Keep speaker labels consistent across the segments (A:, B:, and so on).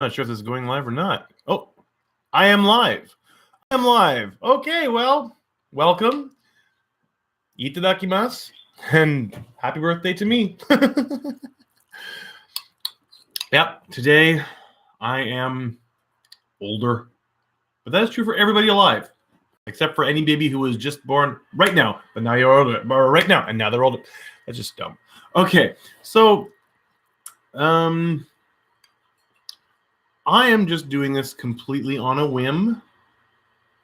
A: Not sure if this is going live or not. Oh, I am live. I am live. Okay, well, welcome. Itadakimasu. And happy birthday to me. Yep, today I am older. But that is true for everybody alive. Except for any baby who was just born right now. But now you're older. Or right now. And now they're older. That's just dumb. Okay, so I am just doing this completely on a whim.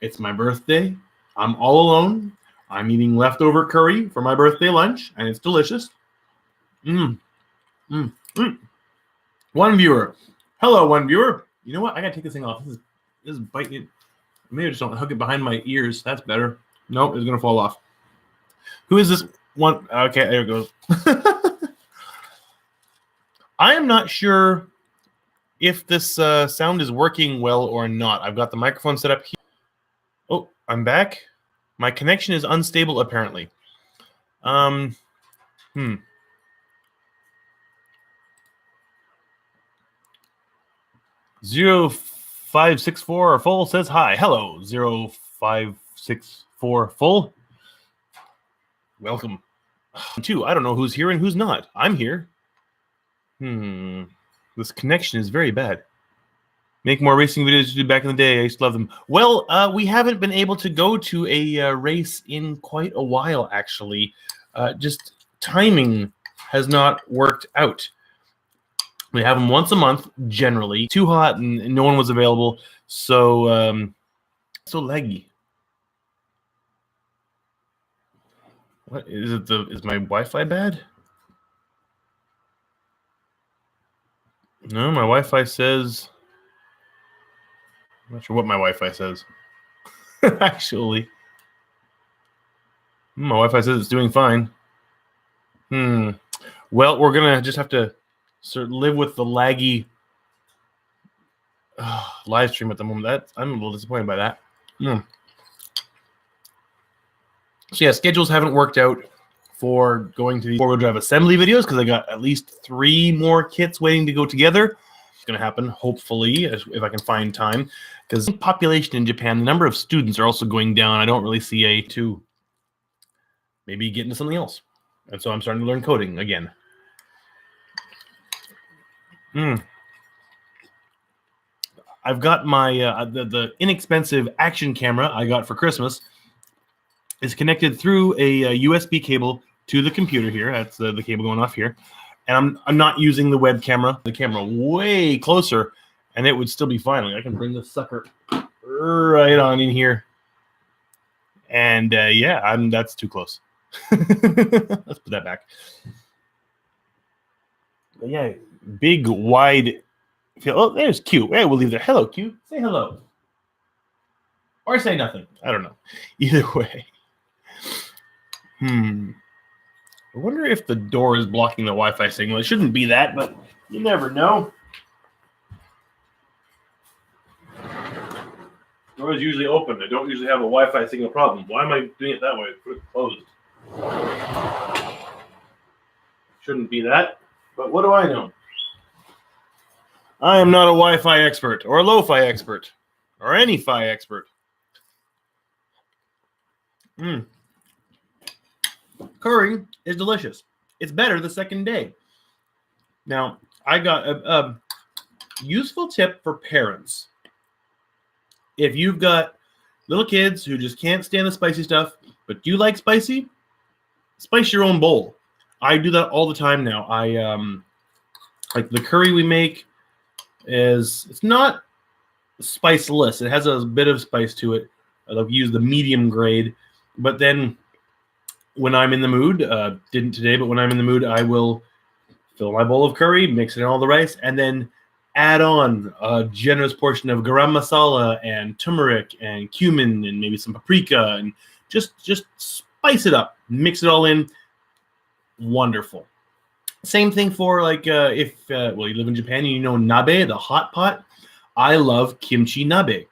A: It's my birthday. I'm all alone. I'm eating leftover curry for my birthday lunch, and it's delicious. One viewer. Hello, one viewer. You know what? I gotta take this thing off. This is biting. Maybe I just don't hook it behind my ears. That's better. Nope, it's gonna fall off. Who is this one? Okay, there it goes. I am not sure if this sound is working well or not. I've got the microphone set up here. Oh, I'm back. My connection is unstable, apparently. 0564 full says hi. Hello, 0564 full. Welcome. Two, I don't know who's here and who's not. I'm here. This connection is very bad. Make more racing videos to do back in the day. I used to love them. Well, we haven't been able to go to a race in quite a while, actually. Just timing has not worked out. We have them once a month, generally. Too hot and no one was available. So, so laggy. What is it? Is my Wi-Fi bad? No, my Wi-Fi says... I'm not sure what my Wi-Fi says. Actually. My Wi-Fi says it's doing fine. Well, we're going to just have to sort of live with the laggy live stream at the moment. I'm a little disappointed by that. So yeah, schedules haven't worked out for going to the four-wheel drive assembly videos because I got at least 3 more kits waiting to go together. It's going to happen, hopefully, if I can find time. Because population in Japan, the number of students are also going down. I don't really see a to maybe get into something else. And so I'm starting to learn coding again. I've got my the inexpensive action camera I got for Christmas is connected through a USB cable to the computer here. That's the cable going off here. And I'm not using the web camera. The camera way closer, and it would still be fine. Like I can bring this sucker right on in here. And yeah, that's too close. Let's put that back. But yeah, big, wide. Oh, there's Q. Hey, we'll leave there. Hello, Q. Say hello. Or say nothing. I don't know. Either way. I wonder if the door is blocking the Wi-Fi signal. It shouldn't be that, but you never know. Door is usually open. I don't usually have a Wi-Fi signal problem. Why am I doing it that way? Put it closed. Shouldn't be that, but what do I know? I am not a Wi-Fi expert or a lo-fi expert or any fi expert. Curry is delicious. It's better the second day. Now, I got a useful tip for parents. If you've got little kids who just can't stand the spicy stuff, but do you like spicy? Spice your own bowl. I do that all the time now. I like the curry we make it's not spiceless. It has a bit of spice to it. I've used the medium grade, but then when I'm in the mood, didn't today, but when I'm in the mood, I will fill my bowl of curry, mix it in all the rice, and then add on a generous portion of garam masala and turmeric and cumin and maybe some paprika and just spice it up, mix it all in. Wonderful. Same thing for like if well, you live in Japan and you know nabe, the hot pot. I love kimchi nabe,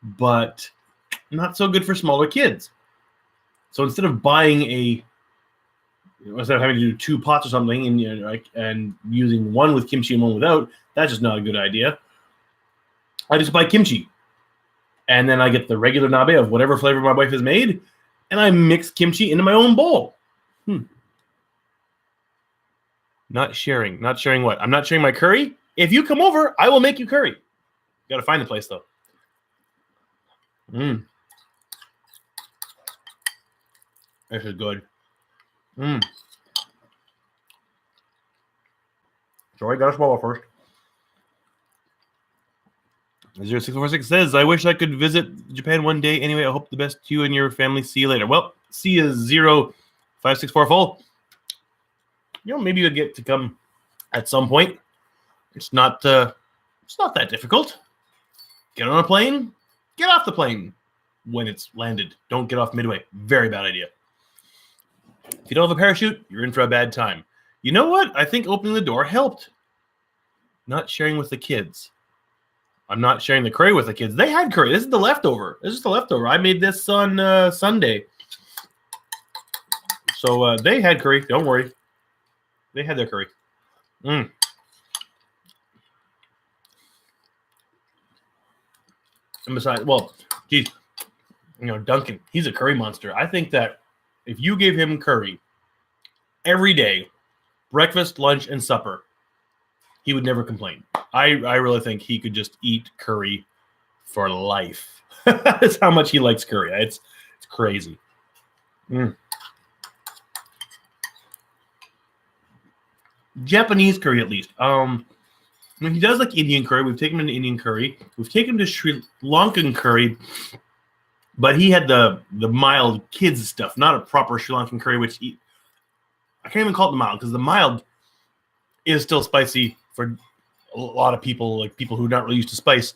A: but not so good for smaller kids. So instead of buying instead of having to do 2 pots or something and and using one with kimchi and one without, that's just not a good idea. I just buy kimchi. And then I get the regular nabe of whatever flavor my wife has made, and I mix kimchi into my own bowl. Not sharing. Not sharing what? I'm not sharing my curry. If you come over, I will make you curry. Got to find the place, though. This is good. Sorry, got to swallow first. 0646 says, I wish I could visit Japan one day. Anyway, I hope the best to you and your family. See you later. Well, see you 0564 full. Maybe you'll get to come at some point. It's not that difficult. Get on a plane. Get off the plane when it's landed. Don't get off midway. Very bad idea. If you don't have a parachute, you're in for a bad time. You know what? I think opening the door helped. Not sharing with the kids. I'm not sharing the curry with the kids. They had curry. This is the leftover. I made this on Sunday. So they had curry. Don't worry. They had their curry. And besides, Duncan, he's a curry monster. I think that if you gave him curry every day, breakfast, lunch, and supper, he would never complain. I really think he could just eat curry for life. That's how much he likes curry. It's crazy. Japanese curry, at least. He does like Indian curry. We've taken him to Indian curry. We've taken him to Sri Lankan curry, but he had the mild kids stuff, not a proper Sri Lankan curry, which I can't even call it the mild, because the mild is still spicy for a lot of people, like people who are not really used to spice.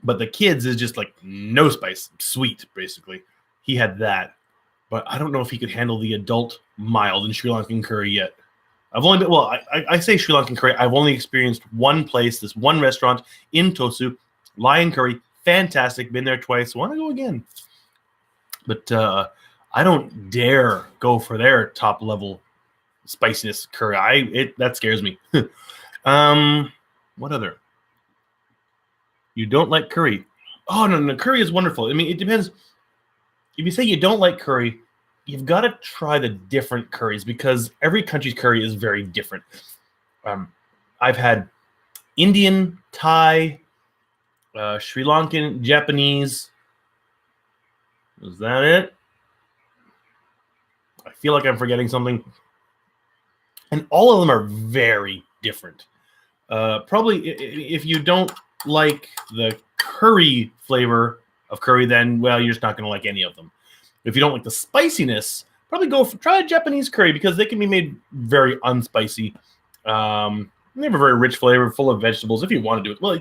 A: But the kids is just like no spice, sweet, basically. He had that. But I don't know if he could handle the adult mild in Sri Lankan curry yet. I say Sri Lankan curry. I've only experienced one place, this one restaurant in Tosu, Lion Curry. Fantastic. Been there twice. Want to go again. But I don't dare go for their top level spiciness curry. That scares me. What other? You don't like curry? Oh, no, curry is wonderful. I mean, it depends. If you say you don't like curry, you've got to try the different curries, because every country's curry is very different. I've had Indian, Thai, Sri Lankan, Japanese. Is that it? I feel like I'm forgetting something. And all of them are very different. Probably if you don't like the curry flavor of curry, then, well, you're just not going to like any of them. If you don't like the spiciness, probably try a Japanese curry, because they can be made very unspicy. They have a very rich flavor, full of vegetables. If you want to do it, well,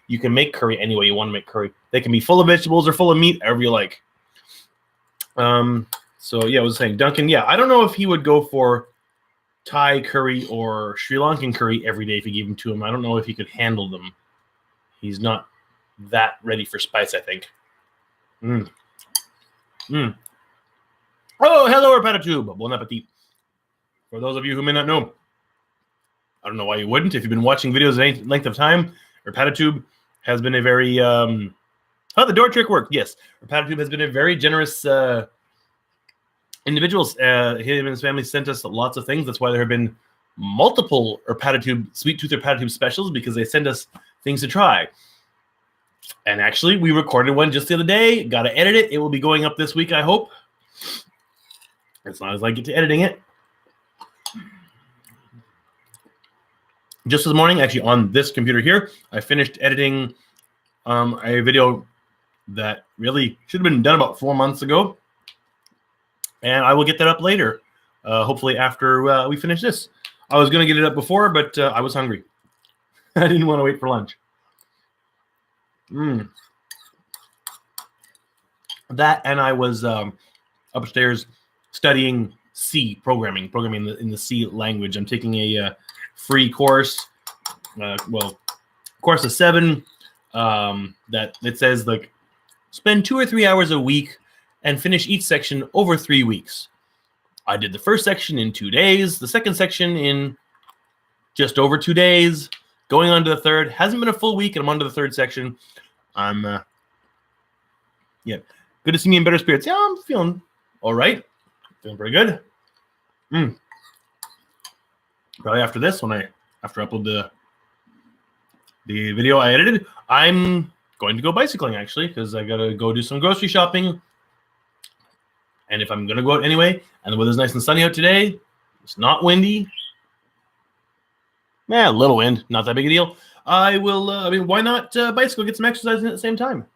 A: you can make curry any way you want to make curry. They can be full of vegetables or full of meat, however you like. So yeah, I was saying, Duncan, yeah, I don't know if he would go for Thai curry or Sri Lankan curry every day if you gave them to him. I don't know if he could handle them. He's not that ready for spice, I think. Oh, hello, Repatatube. Bon appetit. For those of you who may not know, I don't know why you wouldn't. If you've been watching videos any length of time, Repatatube has been a very... the door trick worked. Yes. Repatatube has been a very generous individual. Him and his family sent us lots of things. That's why there have been multiple Sweet Tooth Repatatube specials, because they send us things to try. And actually, we recorded one just the other day. Got to edit it. It will be going up this week, I hope. As long as I get to editing it. Just this morning, actually, on this computer here, I finished editing a video that really should have been done about 4 months ago. And I will get that up later, hopefully after we finish this. I was going to get it up before, but I was hungry. I didn't want to wait for lunch. That, and I was upstairs studying C, programming in the C language. I'm taking a free course, course of 7, that it says, like, spend 2 or 3 hours a week and finish each section over 3 weeks. I did the first section in 2 days, the second section in just over 2 days, Going on to the third. Hasn't been a full week, and I'm on to the third section. I'm, good to see me in better spirits. Yeah, I'm feeling all right. Feeling pretty good. Probably after this, after I upload the video I edited, I'm going to go bicycling, actually, because I got to go do some grocery shopping. And if I'm going to go out anyway, and the weather's nice and sunny out today, it's not windy. A little wind, not that big a deal. I will, why not bicycle, get some exercise in at the same time?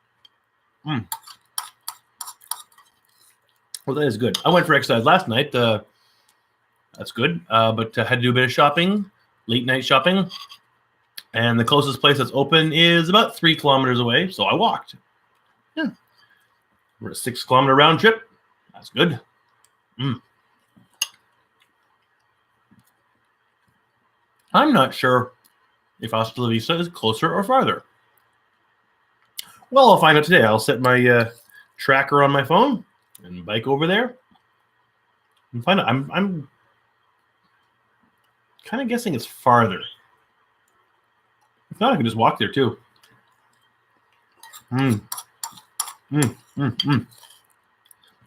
A: Well, that is good. I went for exercise last night. That's good. But I had to do a bit of shopping, late night shopping. And the closest place that's open is about 3 kilometers away. So I walked. Yeah. We're a 6 kilometer round trip. That's good. I'm not sure if Hasta La Vista is closer or farther. Well, I'll find out today. I'll set my tracker on my phone and bike over there and find out. I'm kind of guessing it's farther. If not, I can just walk there too.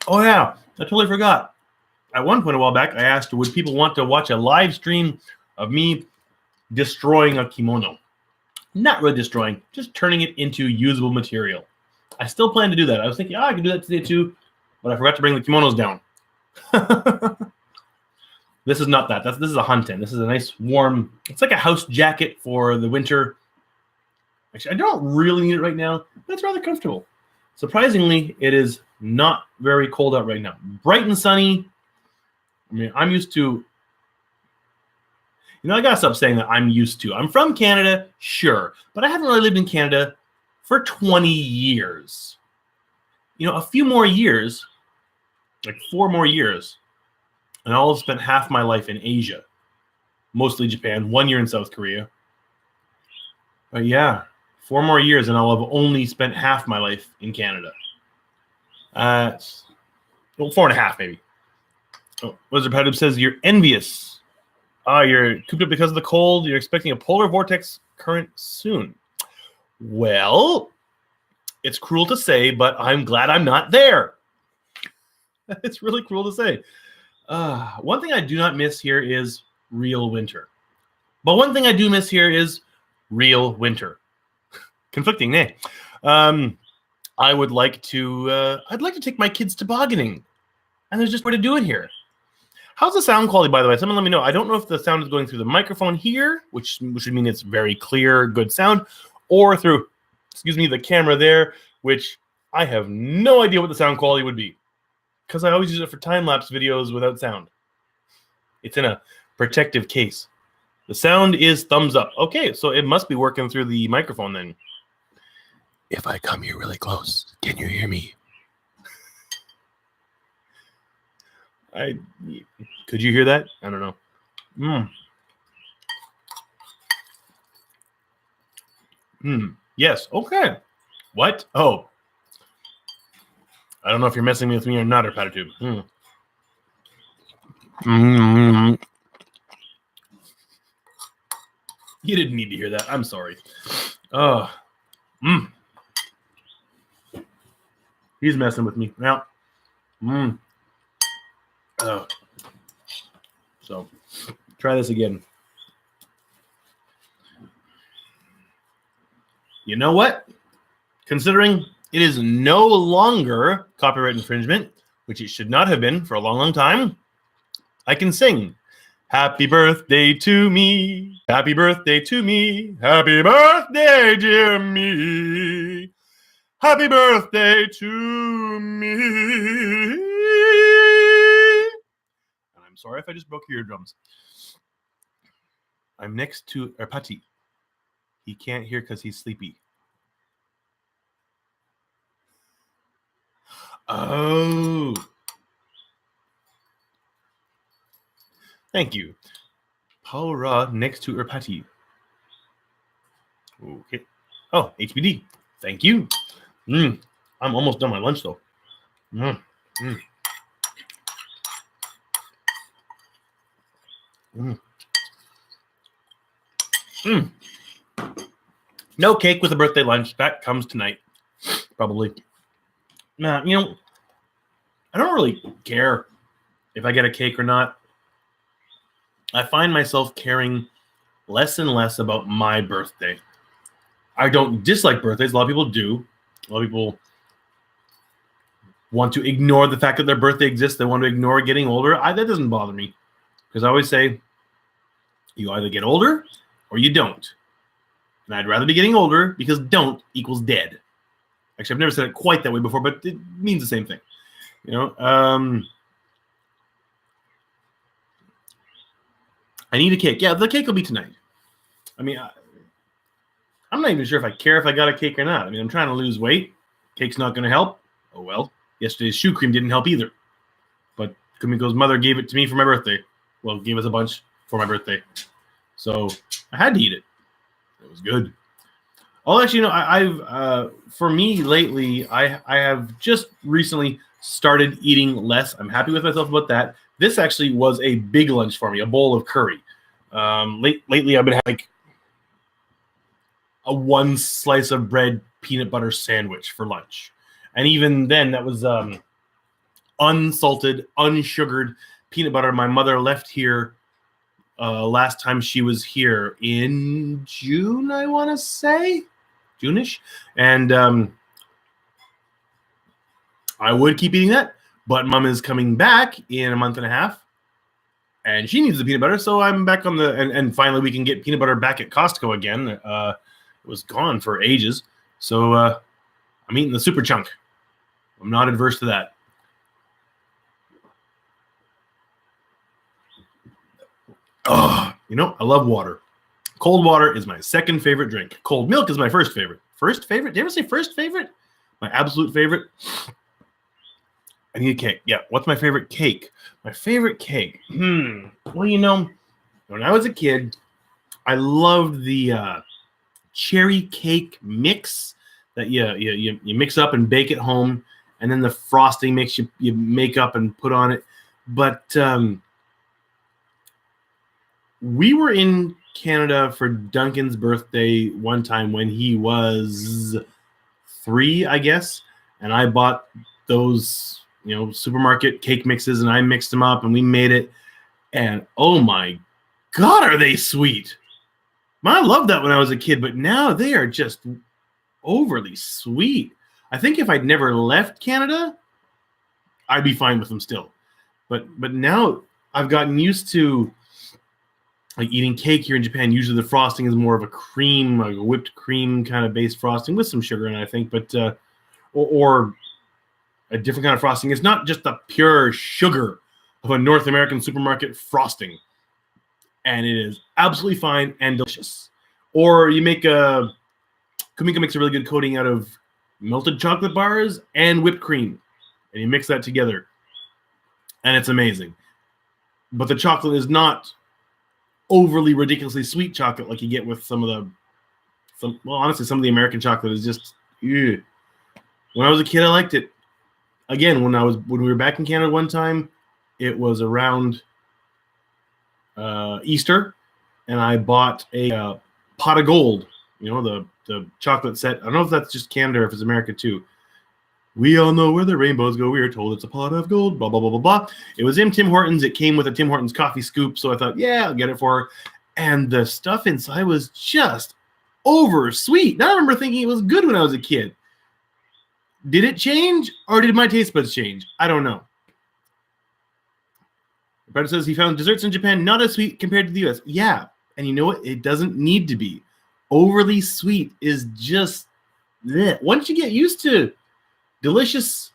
A: Oh yeah, I totally forgot. At one point a while back, I asked, would people want to watch a live stream of me destroying a kimono? Not really destroying, just turning it into usable material. I still plan to do that. I was thinking, I can do that today too, but I forgot to bring the kimonos down. This is not that. This is a hunten. This is a nice warm, it's like a house jacket for the winter. Actually, I don't really need it right now, but it's rather comfortable. Surprisingly, it is not very cold out right now. Bright and sunny. I mean, I'm used to, I gotta stop saying that I'm used to. I'm from Canada, sure, but I haven't really lived in Canada for 20 years. A few more years, like 4 more years, and I'll have spent half my life in Asia, mostly Japan, 1 year in South Korea. But yeah, 4 more years, and I'll have only spent half my life in Canada. 4.5 maybe. Oh, Wizard Padub says you're envious. You're cooped up because of the cold. You're expecting a polar vortex current soon. Well, it's cruel to say, but I'm glad I'm not there. It's really cruel to say. One thing I do not miss here is real winter. But one thing I do miss here is real winter. Conflicting, eh? I would like to. I'd like to take my kids tobogganing, and there's just a way to do it here. How's the sound quality, by the way? Someone let me know. I don't know if the sound is going through the microphone here, which would mean it's very clear, good sound, or through, the camera there, which I have no idea what the sound quality would be, because I always use it for time-lapse videos without sound. It's in a protective case. The sound is thumbs up. Okay, so it must be working through the microphone then. If I come here really close, can you hear me? Could you hear that? I don't know. Yes. Okay. What? Oh. I don't know if you're messing with me or not, or Patitube. You didn't need to hear that. I'm sorry. He's messing with me now. So try this again. You know what? Considering it is no longer copyright infringement, which it should not have been for a long, long time, I can sing. Happy birthday to me. Happy birthday to me. Happy birthday, dear me. Happy birthday to me. And I'm sorry if I just broke your eardrums. I'm next to Erpati. He can't hear because he's sleepy. Oh. Thank you. Paura next to Erpati. Okay. Oh, HBD. Thank you. I'm almost done my lunch, though. No cake with a birthday lunch. That comes tonight, probably. Nah, you know, I don't really care if I get a cake or not. I find myself caring less and less about my birthday. I don't dislike birthdays. A lot of people do. A lot of people want to ignore the fact that their birthday exists. They want to ignore getting older. That doesn't bother me, because I always say you either get older or you don't. And I'd rather be getting older, because don't equals dead. Actually, I've never said it quite that way before, but it means the same thing. You know, I need a cake. Yeah, the cake will be tonight. I mean, I'm not even sure if I care if I got a cake or not. I mean, I'm trying to lose weight. Cake's not going to help. Oh, well. Yesterday's shoe cream didn't help either. But Kumiko's mother gave it to me for my birthday. Well, gave us a bunch for my birthday. So I had to eat it. It was good. Oh, actually, you know, I've for me lately, I have just recently started eating less. I'm happy with myself about that. This actually was a big lunch for me, a bowl of curry. Lately, I've been having like a one slice of bread peanut butter sandwich for lunch. And even then, that was unsalted, unsugared peanut butter my mother left here last time she was here in June, I want to say. June-ish. And I would keep eating that, but Mom is coming back in a month and a half, and she needs the peanut butter, so I'm back on the... And finally, we can get peanut butter back at Costco again. It was gone for ages, so I'm eating the super chunk. I'm not adverse to that. Oh, you know, I love water. Cold water is my second favorite drink. Cold milk is my first favorite. First favorite? Did you ever say first favorite? My absolute favorite? I need a cake. Yeah, what's my favorite cake? My favorite cake? Well, you know, when I was a kid, I loved the cherry cake mix that you mix up and bake at home, and then the frosting mix you make up and put on it. But we were in Canada for Duncan's birthday one time when he was 3, I guess, and I bought those, you know, supermarket cake mixes, and I mixed them up and we made it, and oh my God, are they sweet. I loved that when I was a kid, but now they are just overly sweet. I think if I'd never left Canada, I'd be fine with them still. But now I've gotten used to like eating cake here in Japan. Usually the frosting is more of a cream, like a whipped cream kind of based frosting with some sugar in it, I think, but or a different kind of frosting. It's not just the pure sugar of a North American supermarket frosting. And it is absolutely fine and delicious. Or you make Kumiko makes a really good coating out of melted chocolate bars and whipped cream, and you mix that together, and it's amazing. But the chocolate is not overly ridiculously sweet chocolate like you get with honestly, some of the American chocolate is just ew. When I was a kid, I liked it. Again, when we were back in Canada one time, it was around Easter, and I bought a pot of gold. You know, the chocolate set. I don't know if that's just Canada or if it's America too. We all know where the rainbows go. We are told it's a pot of gold. Blah, blah, blah, blah, blah. It was in Tim Hortons. It came with a Tim Hortons coffee scoop. So I thought, yeah, I'll get it for her. And the stuff inside was just over sweet. And I remember thinking it was good when I was a kid. Did it change, or did my taste buds change? I don't know. Brett says he found desserts in Japan not as sweet compared to the U.S. Yeah, and you know what? It doesn't need to be. Overly sweet is just bleh. Once you get used to delicious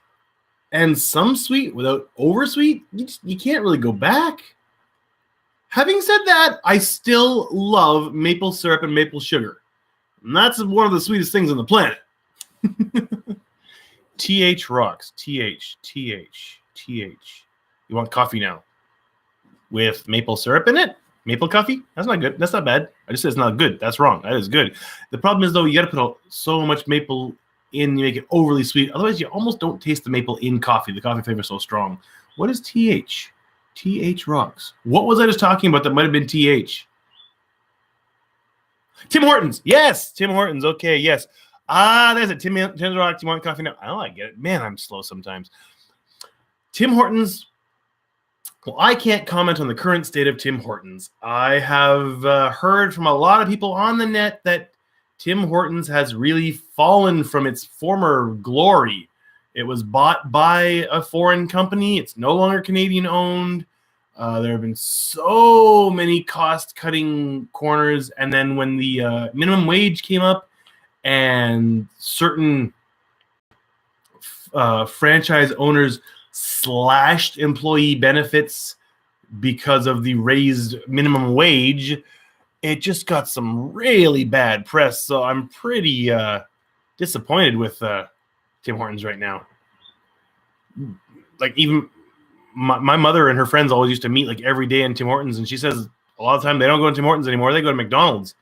A: and some sweet without over sweet, you can't really go back. Having said that, I still love maple syrup and maple sugar. And that's one of the sweetest things on the planet. TH rocks. TH. You want coffee now? With maple syrup in it? Maple coffee? That's not good. That's not bad. I just said it's not good. That's wrong. That is good. The problem is, though, you got to put so much maple in, you make it overly sweet. Otherwise, you almost don't taste the maple in coffee. The coffee flavor is so strong. What is TH? TH rocks. What was I just talking about that might have been TH? Tim Hortons. Yes, Tim Hortons. Okay, yes. There's it. Tim Hortons. You want coffee now? Oh, I get it. Man, I'm slow sometimes. Tim Hortons. Well, I can't comment on the current state of Tim Hortons. I have heard from a lot of people on the net that Tim Hortons has really fallen from its former glory. It was bought by a foreign company. It's no longer Canadian owned. There have been so many cost-cutting corners. And then when the minimum wage came up and certain franchise owners slashed employee benefits because of the raised minimum wage, it just got some really bad press. So I'm pretty disappointed with Tim Hortons right now. Like, even my mother and her friends always used to meet like every day in Tim Hortons, and she says a lot of the time they don't go to Tim Hortons anymore. They go to McDonald's.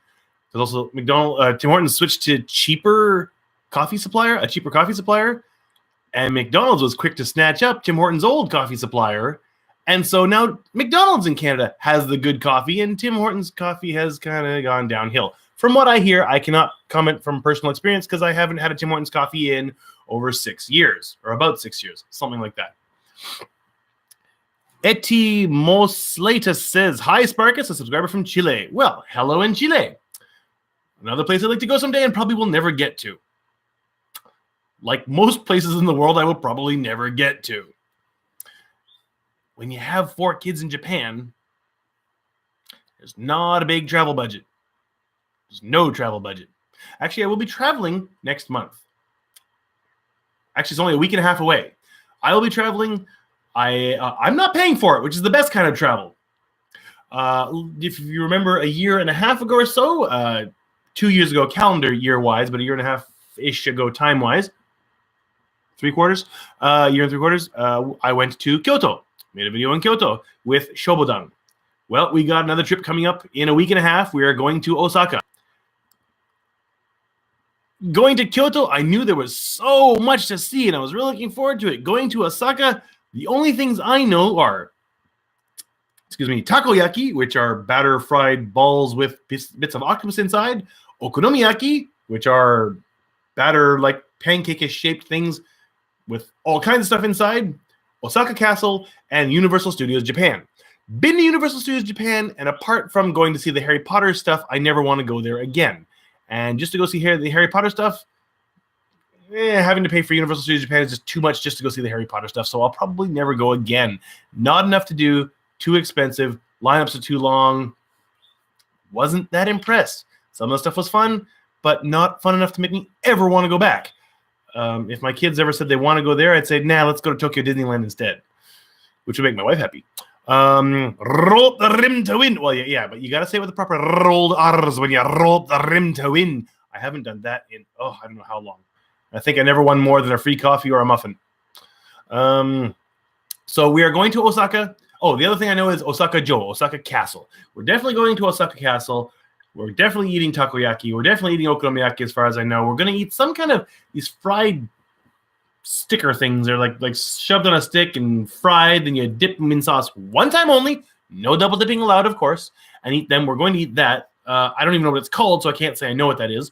A: Because also Tim Hortons switched to a cheaper coffee supplier, and McDonald's was quick to snatch up Tim Hortons' old coffee supplier. And so now McDonald's in Canada has the good coffee, and Tim Hortons coffee has kind of gone downhill. From what I hear, I cannot comment from personal experience because I haven't had a Tim Hortons coffee in over 6 years, or about 6 years, something like that. Eti Moslatus says, "Hi, Sparkus, a subscriber from Chile." Well, hello in Chile. Another place I'd like to go someday and probably will never get to. Like most places in the world, I will probably never get to. When you have 4 kids in Japan, there's not a big travel budget. There's no travel budget. Actually, I will be traveling next month. Actually, it's only a week and a half away. I will be traveling. I'm not paying for it, which is the best kind of travel. If you remember a year and a half ago or so, 2 years ago, calendar year-wise, but a year and a half-ish ago time-wise, 3 quarters, year and 3 quarters, I went to Kyoto. Made a video in Kyoto with Shobodan. Well, we got another trip coming up in a week and a half. We are going to Osaka. Going to Kyoto, I knew there was so much to see, and I was really looking forward to it. Going to Osaka, the only things I know are, takoyaki, which are batter fried balls with bits of octopus inside, okonomiyaki, which are batter like pancake-ish shaped things with all kinds of stuff inside, Osaka Castle, and Universal Studios Japan. Been to Universal Studios Japan, and apart from going to see the Harry Potter stuff, I never want to go there again. And just to go see the Harry Potter stuff, having to pay for Universal Studios Japan is just too much just to go see the Harry Potter stuff, so I'll probably never go again. Not enough to do, too expensive, lineups are too long. Wasn't that impressed. Some of the stuff was fun, but not fun enough to make me ever want to go back. If my kids ever said they want to go there, I'd say, nah, let's go to Tokyo Disneyland instead, which would make my wife happy. Roll up the rim to win. Well, yeah, but you got to say it with the proper rolled R's when you roll up the rim to win. I haven't done that in, I don't know how long. I think I never won more than a free coffee or a muffin. So we are going to Osaka. Oh, the other thing I know is Osaka Castle. We're definitely going to Osaka Castle. We're definitely eating takoyaki. We're definitely eating okonomiyaki as far as I know. We're going to eat some kind of these fried sticker things. They're like shoved on a stick and fried. Then you dip them in sauce one time only. No double dipping allowed, of course. And eat them. We're going to eat that. I don't even know what it's called, so I can't say I know what that is.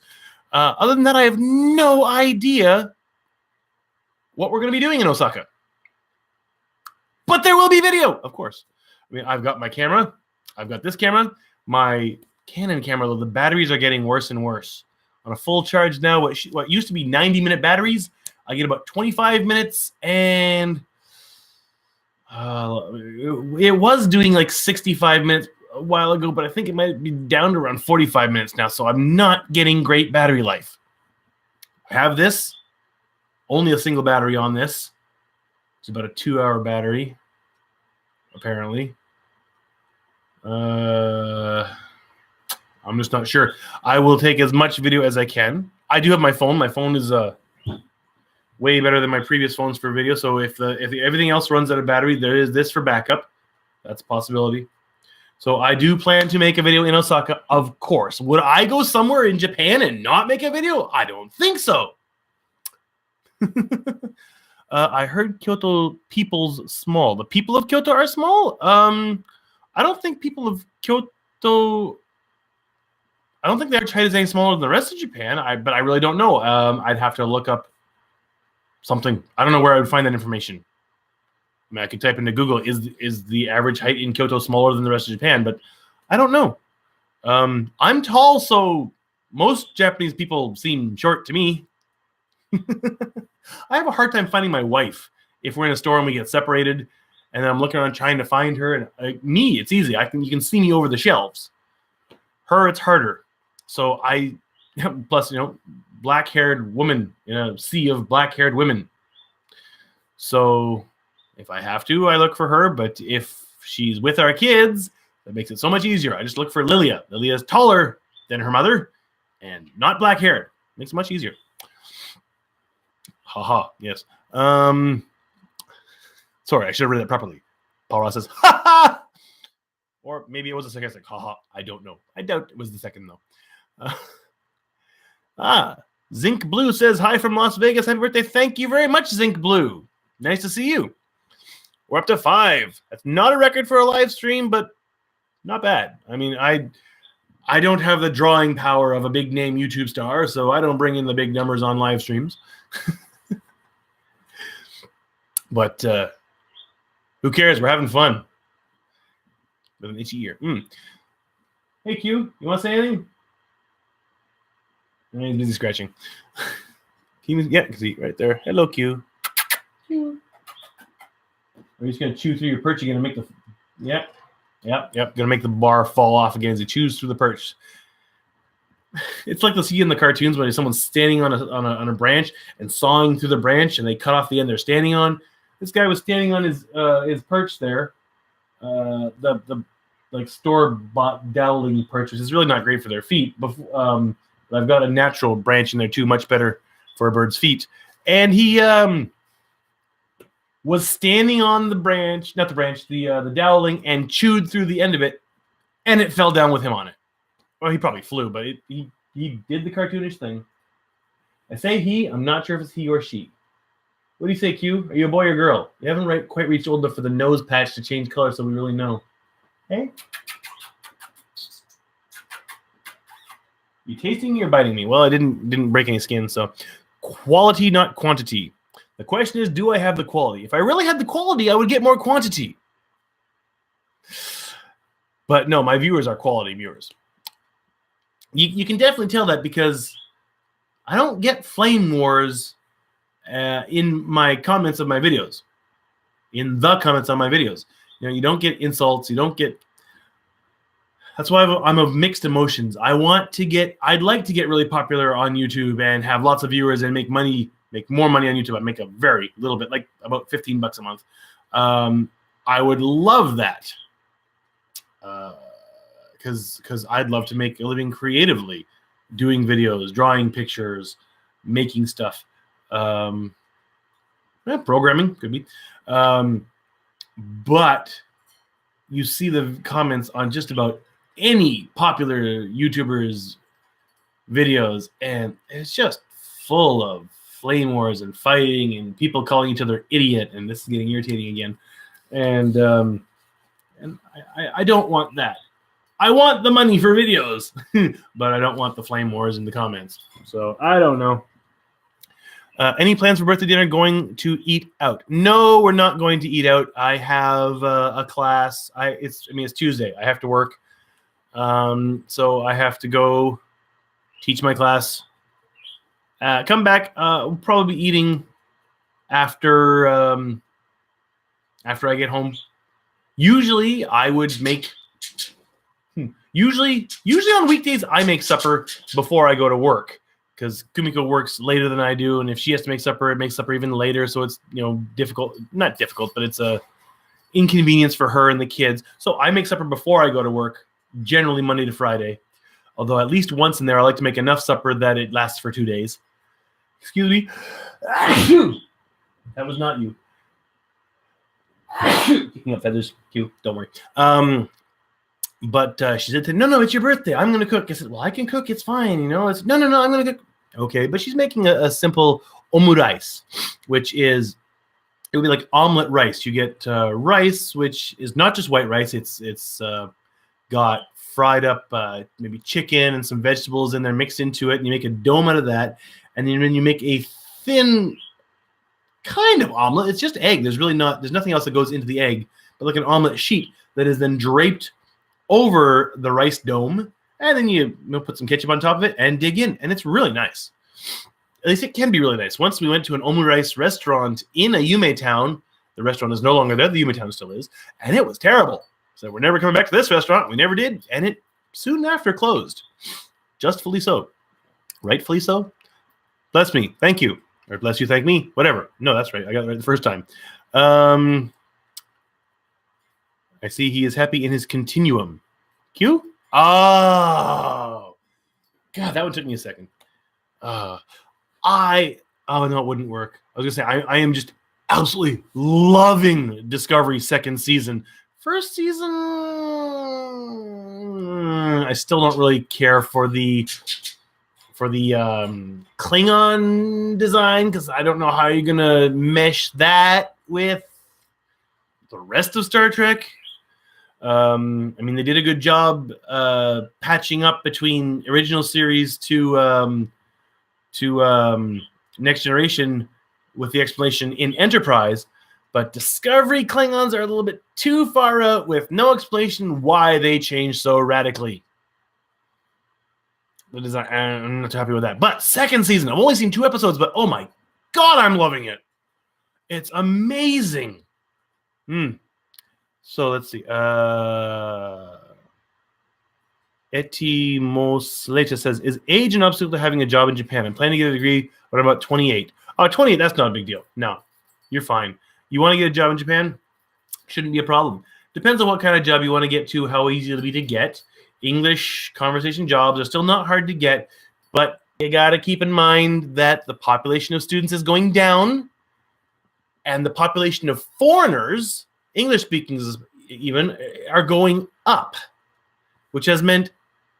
A: Other than that, I have no idea what we're going to be doing in Osaka. But there will be video, of course. I mean, I've got my camera. I've got this camera. My Canon camera, though, the batteries are getting worse and worse. On a full charge now, what used to be 90-minute batteries, I get about 25 minutes, and it was doing like 65 minutes a while ago, but I think it might be down to around 45 minutes now, so I'm not getting great battery life. I have this, only a single battery on this. It's about a 2-hour battery, apparently. I'm just not sure. I will take as much video as I can. I do have my phone. My phone is way better than my previous phones for video. So if everything else runs out of battery, there is this for backup. That's a possibility. So I do plan to make a video in Osaka, of course. Would I go somewhere in Japan and not make a video? I don't think so. I heard Kyoto people's small. The people of Kyoto are small? I don't think people of Kyoto I don't think the average height is any smaller than the rest of Japan. But I really don't know. I'd have to look up something. I don't know where I would find that information. I mean, I could type into Google, is the average height in Kyoto smaller than the rest of Japan? But I don't know. I'm tall, so most Japanese people seem short to me. I have a hard time finding my wife if we're in a store and we get separated, and then I'm looking around trying to find her. And me, it's easy. You can see me over the shelves. Her, it's harder. So plus, black-haired woman in a sea of black-haired women. So if I have to, I look for her. But if she's with our kids, that makes it so much easier. I just look for Lilia. Lilia is taller than her mother and not black-haired. Makes it much easier. Haha, yes. Sorry, I should have read that properly. Paul Ross says, ha ha! Or maybe it was a sarcastic, haha. I don't know. I doubt it was the second, though. Zinc Blue says, hi from Las Vegas. Happy birthday. Thank you very much, Zinc Blue. Nice to see you. We're up to 5. That's not a record for a live stream, but not bad. I mean, I don't have the drawing power of a big-name YouTube star, so I don't bring in the big numbers on live streams. But who cares? We're having fun. With an itchy ear. Hey, Q, you want to say anything? He's busy scratching. Yeah, can see right there. Hello, Q. Q. Are you just going to chew through your perch again and make the... Yep. Going to make the bar fall off again as he chews through the perch. It's like the see in the cartoons when someone's standing on a branch and sawing through the branch, and they cut off the end they're standing on. This guy was standing on his perch there, the like store-bought dowling perch, which is really not great for their feet. But I've got a natural branch in there too, much better for a bird's feet. And he was standing on the branch, not the branch, the dowling, and chewed through the end of it, and it fell down with him on it. Well, he probably flew, but he did the cartoonish thing. I say he. I'm not sure if it's he or she. What do you say, Q? Are you a boy or girl? You haven't quite reached old enough for the nose patch to change color, so we really know. Hey? You tasting me or biting me? Well, I didn't break any skin, so quality, not quantity. The question is, do I have the quality? If I really had the quality, I would get more quantity. But no, my viewers are quality viewers. You can definitely tell that because I don't get flame wars in my comments of my videos. In the comments on my videos. You don't get insults. You don't get... That's why I'm of mixed emotions. I'd like to get really popular on YouTube and have lots of viewers and make more money on YouTube. I make a very little bit, like about $15 a month. I would love that. Because I'd love to make a living creatively, doing videos, drawing pictures, making stuff. Programming could be. But you see the comments on just about any popular YouTuber's videos, and it's just full of flame wars and fighting and people calling each other idiot, and this is getting irritating again. And I don't want that. I want the money for videos, but I don't want the flame wars in the comments. So I don't know. Any plans for birthday dinner? Going to eat out? No, we're not going to eat out. I have a class. It's Tuesday. I have to work. So I have to go teach my class. Come back. We'll probably be eating after I get home. Usually I would make... Usually on weekdays, I make supper before I go to work because Kumiko works later than I do, and if she has to make supper, it makes supper even later. So it's difficult, not difficult, but it's a inconvenience for her and the kids. So I make supper before I go to work, generally Monday to Friday. Although at least once in there, I like to make enough supper that it lasts for 2 days. Excuse me. That was not you. Kicking up feathers. Q, don't worry. But she said, no, it's your birthday. I'm going to cook. I said, well, I can cook. It's fine. It's no, I'm going to cook. Okay, but she's making a simple omurice, which is, it would be like omelet rice. You get rice, which is not just white rice. It's got fried up maybe chicken and some vegetables in there mixed into it, and you make a dome out of that, and then you make a thin kind of omelet. It's just egg. There's nothing else that goes into the egg, but like an omelet sheet that is then draped over the rice dome, and then you put some ketchup on top of it and dig in, and it's really nice. At least it can be really nice. Once we went to an omurice restaurant in a Yume town. The restaurant is no longer there. The Yume town still is, and it was terrible. So we're never coming back to this restaurant. We never did, and it soon after closed. Justfully so. Rightfully so. Bless me. Thank you. Or bless you, thank me. Whatever. No, that's right. I got it right the first time. I see he is happy in his continuum. Q? Oh. God, that one took me a second. Oh, no, it wouldn't work. I was going to say, I am just absolutely loving Discovery second season. First season, I still don't really care for the Klingon design, because I don't know how you're gonna mesh that with the rest of Star Trek. I mean, they did a good job patching up between original series to Next Generation with the explanation in Enterprise, but Discovery Klingons are a little bit too far out with no explanation why they changed so radically. The design, I'm not too happy with that. But second season, I've only seen 2 episodes, but oh my God, I'm loving it. It's amazing. So let's see. Eti Mosleta says, is age an obstacle to having a job in Japan? I'm planning to get a degree, but I'm about 28. Oh, 28, that's not a big deal. No, you're fine. You want to get a job in Japan? Shouldn't be a problem. Depends on what kind of job you want to get to, how easy it'll be to get. English conversation jobs are still not hard to get, but you got to keep in mind that the population of students is going down, and the population of foreigners, English speakers even, are going up, which has meant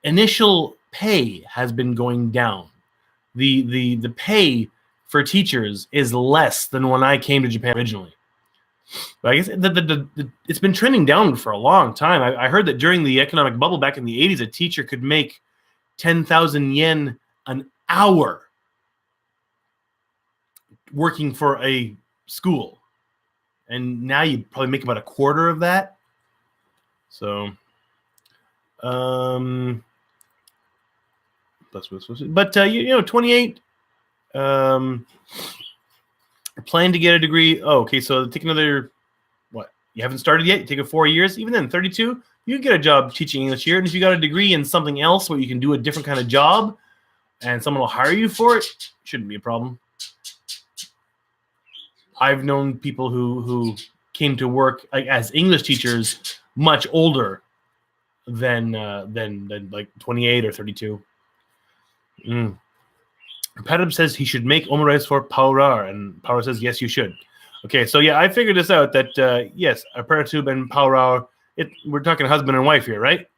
A: initial pay has been going down. The pay for teachers is less than when I came to Japan originally. But I guess it's been trending down for a long time. I heard that during the economic bubble back in the 80s, a teacher could make 10,000 yen an hour working for a school. And now you probably make about a quarter of that. So, but 28. Plan to get a degree. Oh, okay, so take another, what? You haven't started yet? You take it 4 years? Even then, 32, you can get a job teaching English here. And if you got a degree in something else where you can do a different kind of job and someone will hire you for it, shouldn't be a problem. I've known people who came to work as English teachers much older than like 28 or 32. Padam says he should make omurice for Paurar, and Paurar says, yes, you should. Okay, so yeah, I figured this out, that, yes, Aperatube and Paurar, we're talking husband and wife here, right?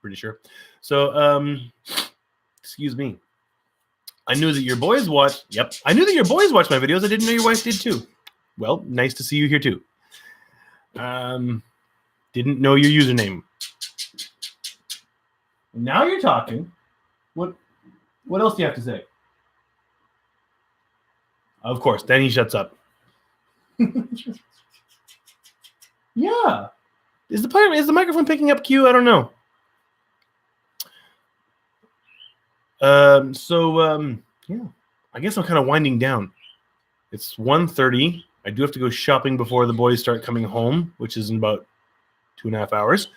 A: Pretty sure. So, excuse me. I knew that your boys watch. Yep, I knew that your boys watch my videos. I didn't know your wife did too. Well, nice to see you here too. Didn't know your username. Now you're talking. What else do you have to say? Of course. Then he shuts up. Yeah. Is the microphone picking up Q? I don't know. Yeah. I guess I'm kind of winding down. It's 1:30. I do have to go shopping before the boys start coming home, which is in about 2.5 hours.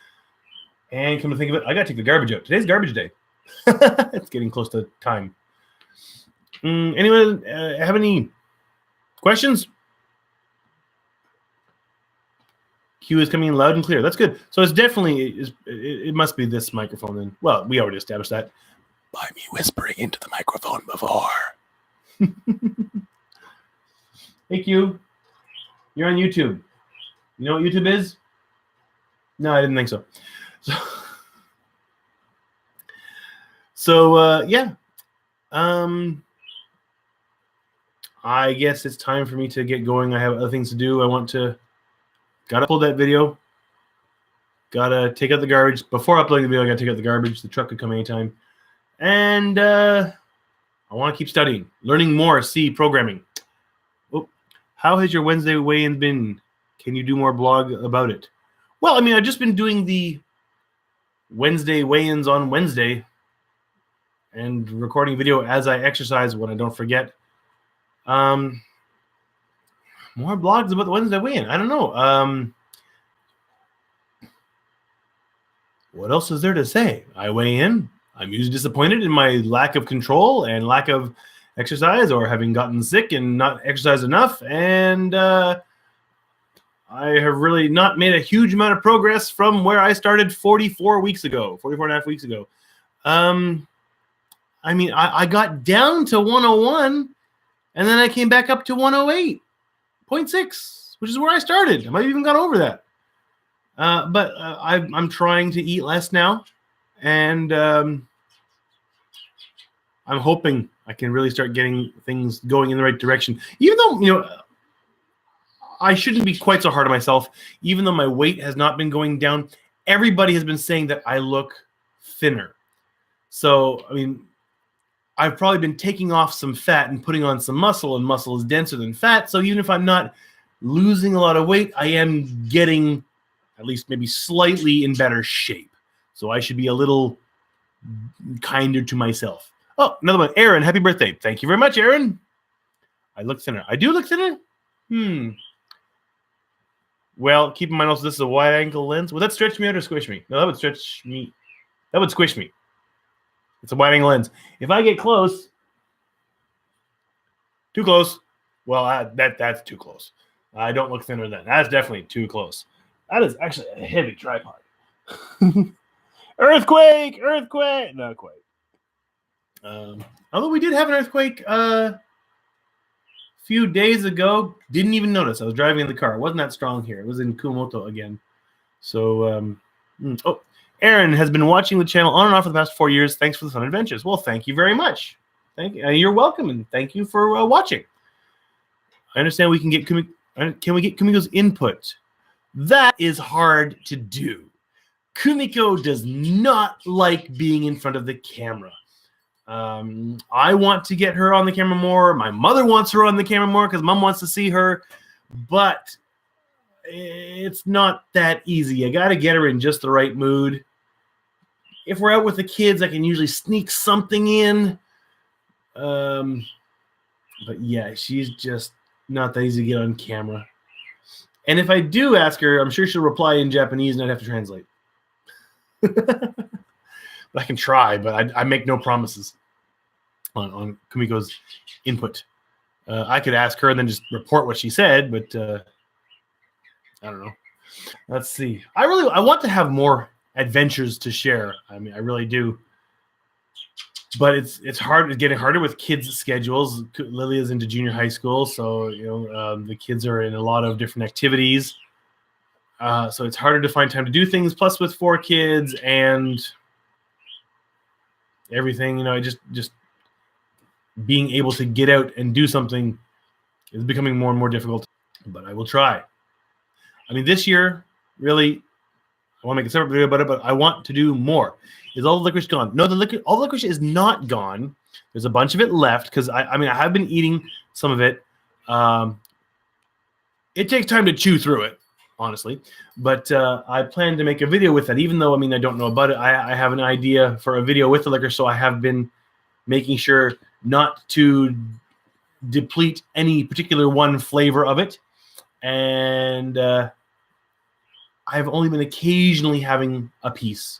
A: And come to think of it, I got to take the garbage out. Today's garbage day. It's getting close to time. Anyone have any questions? Q is coming in loud and clear. That's good. So it's definitely, it must be this microphone then. Well, we already established that by me whispering into the microphone before. Hey, Q. You're on YouTube. You know what YouTube is? No, I didn't think so. So yeah. I guess it's time for me to get going. I have other things to do. Gotta upload that video. Gotta take out the garbage. Before uploading the video, I gotta take out the garbage. The truck could come anytime. And I want to keep studying, learning more C programming. Oh, how has your Wednesday weigh-in been? Can you do more blog about it? Well, I mean, I've just been doing the Wednesday weigh-ins on Wednesday and recording video as I exercise when I don't forget. More blogs about the Wednesday weigh-in. I don't know. What else is there to say? I weigh in. I'm usually disappointed in my lack of control and lack of exercise, or having gotten sick and not exercised enough. And I have really not made a huge amount of progress from where I started 44 and a half weeks ago. I mean, I got down to 101, and then I came back up to 108.6, which is where I started. I might have even gone over that. But I'm trying to eat less now, and I'm hoping I can really start getting things going in the right direction. Even though, I shouldn't be quite so hard on myself. Even though my weight has not been going down, everybody has been saying that I look thinner. So, I mean, I've probably been taking off some fat and putting on some muscle, and muscle is denser than fat. So even if I'm not losing a lot of weight, I am getting at least maybe slightly in better shape. So I should be a little kinder to myself. Oh, another one. Aaron, happy birthday. Thank you very much, Aaron. I look thinner. I do look thinner? Well, keep in mind also this is a wide angle lens. Would that stretch me out or squish me? No, that would stretch me. That would squish me. It's a wide angle lens. If I get close, too close, well, that's too close. I don't look thinner then. That's definitely too close. That is actually a heavy tripod. Earthquake! Not quite. Although we did have an earthquake a few days ago. Didn't even notice. I was driving in the car. It wasn't that strong here. It was in Kumamoto again. So, Aaron has been watching the channel on and off for the past 4 years. Thanks for the fun adventures. Well, thank you very much. Thank you. You're welcome, and thank you for watching. I understand we can get can we get Kumiko's input? That is hard to do. Kumiko does not like being in front of the camera. I want to get her on the camera more. My mother wants her on the camera more because Mom wants to see her. But it's not that easy. I got to get her in just the right mood. If we're out with the kids, I can usually sneak something in. But yeah, she's just not that easy to get on camera. And if I do ask her, I'm sure she'll reply in Japanese and I'd have to translate. I can try, but I make no promises on Kumiko's input. I could ask her and then just report what she said, but I don't know. Let's see. I want to have more adventures to share. I mean, I really do. But it's hard. It's getting harder with kids' schedules. Lily is into junior high school, so the kids are in a lot of different activities. So it's harder to find time to do things. Plus, with 4 kids and everything, just being able to get out and do something is becoming more and more difficult. But I will try. I mean, this year, really, I want to make a separate video about it, but I want to do more. Is all the licorice gone? No, all the licorice is not gone. There's a bunch of it left because I have been eating some of it. It takes time to chew through it, honestly. But I plan to make a video with that, even though, I don't know about it. I have an idea for a video with the licorice, so I have been making sure not to deplete any particular one flavor of it. And I've only been occasionally having a piece.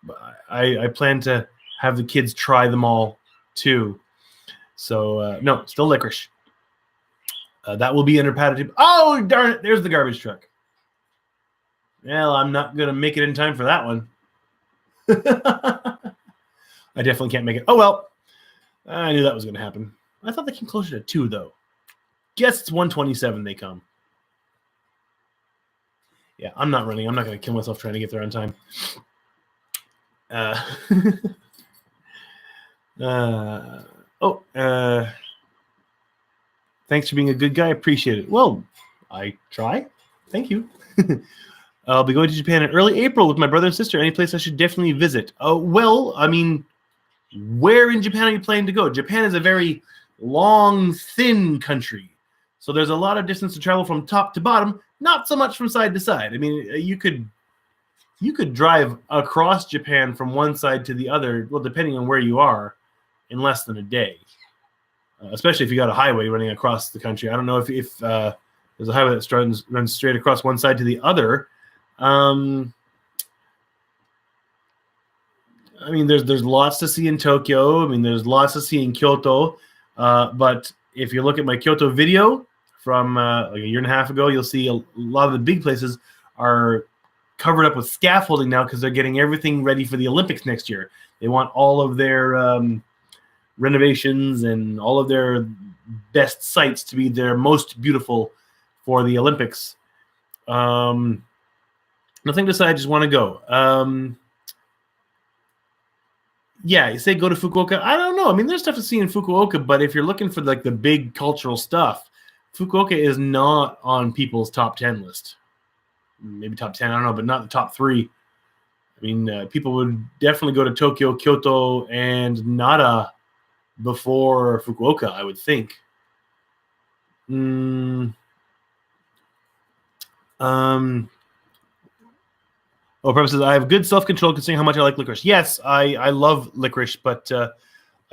A: But I plan to have the kids try them all too. So no, still licorice. That will be under padded. Oh darn it! There's the garbage truck. Well, I'm not gonna make it in time for that one. I definitely can't make it. Oh well, I knew that was gonna happen. I thought they came closer to 2 though. Guess it's 1:27 they come. Yeah, I'm not running. I'm not gonna kill myself trying to get there on time. Thanks for being a good guy. Appreciate it. Well, I try. Thank you. I'll be going to Japan in early April with my brother and sister. Any place I should definitely visit? Well, I mean, where in Japan are you planning to go? Japan is a very long, thin country. So there's a lot of distance to travel from top to bottom, not so much from side to side. I mean, you could drive across Japan from one side to the other, well, depending on where you are, in less than a day. Especially if you got a highway running across the country. I don't know if there's a highway that runs straight across one side to the other. I mean, there's lots to see in Tokyo. I mean, there's lots to see in Kyoto. But if you look at my Kyoto video from like a year and a half ago, you'll see a lot of the big places are covered up with scaffolding now because they're getting everything ready for the Olympics next year. They want all of their renovations and all of their best sites to be their most beautiful for the Olympics. Nothing to say, I just want to go. Yeah, you say go to Fukuoka. I don't know. I mean, there's stuff to see in Fukuoka, but if you're looking for like the big cultural stuff, Fukuoka is not on people's top 10 list. Maybe top 10, I don't know, but not the top 3. I mean, people would definitely go to Tokyo, Kyoto, and Nara before Fukuoka, I would think. Prem says, I have good self-control considering how much I like licorice. Yes, I love licorice, but like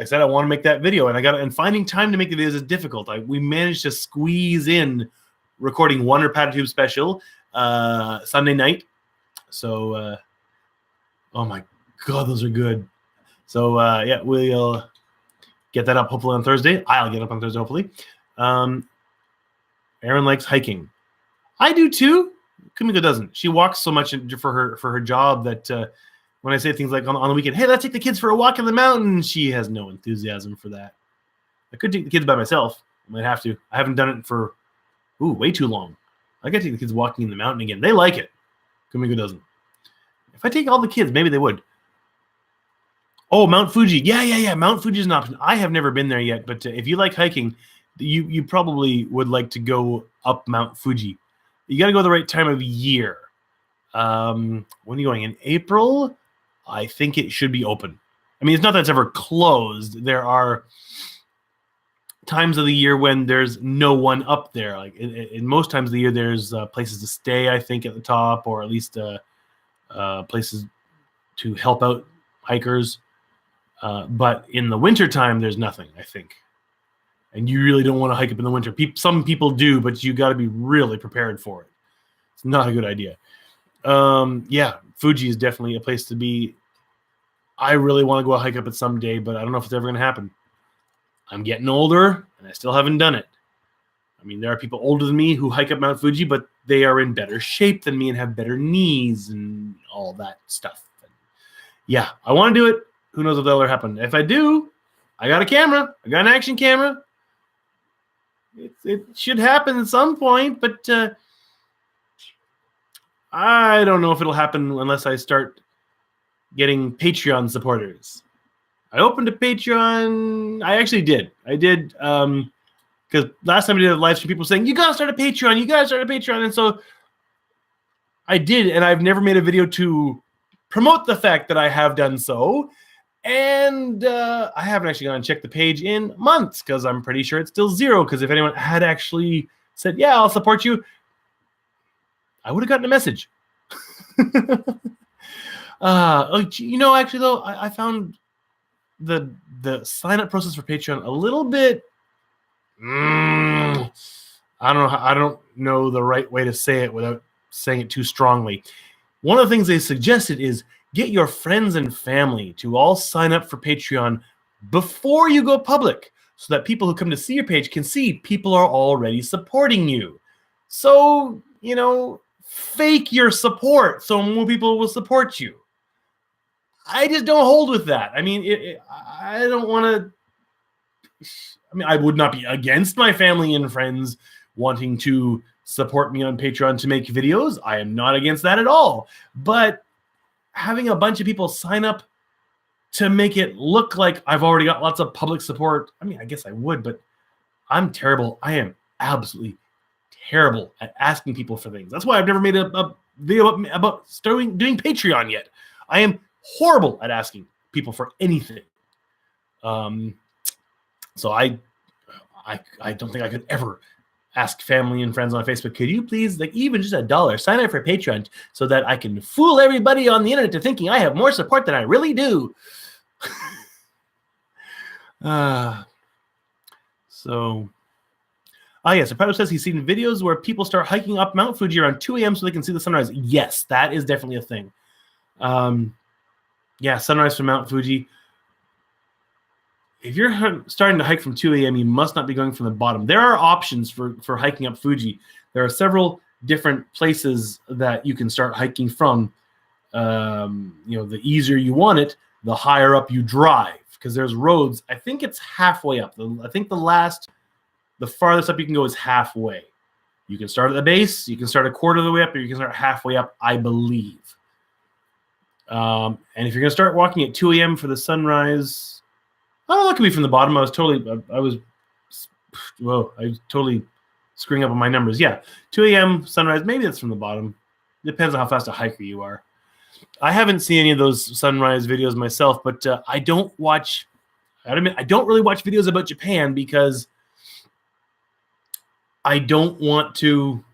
A: I said, I want to make that video, and finding time to make the videos is difficult. We managed to squeeze in recording one Repatitude special Sunday night. So, oh my God, those are good. So yeah, we'll get that up hopefully on Thursday. I'll get up on Thursday hopefully. Aaron likes hiking. I do too. Kumiko doesn't. She walks so much for her job that when I say things like on the weekend, hey, let's take the kids for a walk in the mountains, she has no enthusiasm for that. I could take the kids by myself. I might have to. I haven't done it for way too long. I got to take the kids walking in the mountain again. They like it. Kumiko doesn't. If I take all the kids, maybe they would. Oh, Mount Fuji. Yeah. Mount Fuji is an option. I have never been there yet, but if you like hiking, you probably would like to go up Mount Fuji. You got to go the right time of year. When are you going? In April? I think it should be open. I mean, it's not that it's ever closed. There are times of the year when there's no one up there. Like in most times of the year, there's places to stay, I think, at the top, or at least places to help out hikers. But in the wintertime, there's nothing, I think. And you really don't want to hike up in the winter. Some people do, but you got to be really prepared for it. It's not a good idea. Yeah, Fuji is definitely a place to be. I really want to go hike up it someday, but I don't know if it's ever going to happen. I'm getting older, and I still haven't done it. I mean, there are people older than me who hike up Mount Fuji, but they are in better shape than me and have better knees and all that stuff. And yeah, I want to do it. Who knows if that'll ever happen. If I do, I got a camera. I got an action camera. It should happen at some point, but I don't know if it'll happen unless I start getting Patreon supporters. I opened a Patreon. I actually did. I did because last time I did a live stream, people were saying, you got to start a Patreon. You got to start a Patreon. And so I did, and I've never made a video to promote the fact that I have done so. And I haven't actually gone and checked the page in months because I'm pretty sure it's still 0. Because if anyone had actually said, yeah, I'll support you, I would have gotten a message. Actually, though, I found the sign-up process for Patreon a little bit. I don't know the right way to say it without saying it too strongly. One of the things they suggested is get your friends and family to all sign up for Patreon before you go public so that people who come to see your page can see people are already supporting you. So, fake your support so more people will support you. I just don't hold with that. I mean, I don't want to... I mean, I would not be against my family and friends wanting to support me on Patreon to make videos. I am not against that at all. But having a bunch of people sign up to make it look like I've already got lots of public support, I mean, I guess I would, but I'm terrible. I am absolutely terrible at asking people for things. That's why I've never made a video about doing Patreon yet. I am horrible at asking people for anything. So I don't think I could ever ask family and friends on Facebook, could you please, like, even just $1, sign up for Patreon so that I can fool everybody on the internet to thinking I have more support than I really do. Yes, Apollo says he's seen videos where people start hiking up Mount Fuji around 2 a.m. so they can see the sunrise. Yes, that is definitely a thing. Sunrise from Mount Fuji. If you're starting to hike from 2 a.m., you must not be going from the bottom. There are options for hiking up Fuji. There are several different places that you can start hiking from. The easier you want it, the higher up you drive, because there's roads. I think it's halfway up. I think the farthest up you can go is halfway. You can start at the base, you can start a quarter of the way up, or you can start halfway up, I believe. And if you're going to start walking at 2 a.m. for the sunrise, that could be from the bottom. I was totally screwing up on my numbers. Yeah, 2 a.m. sunrise, maybe that's from the bottom. Depends on how fast a hiker you are. I haven't seen any of those sunrise videos myself, but I don't really watch videos about Japan because I don't want to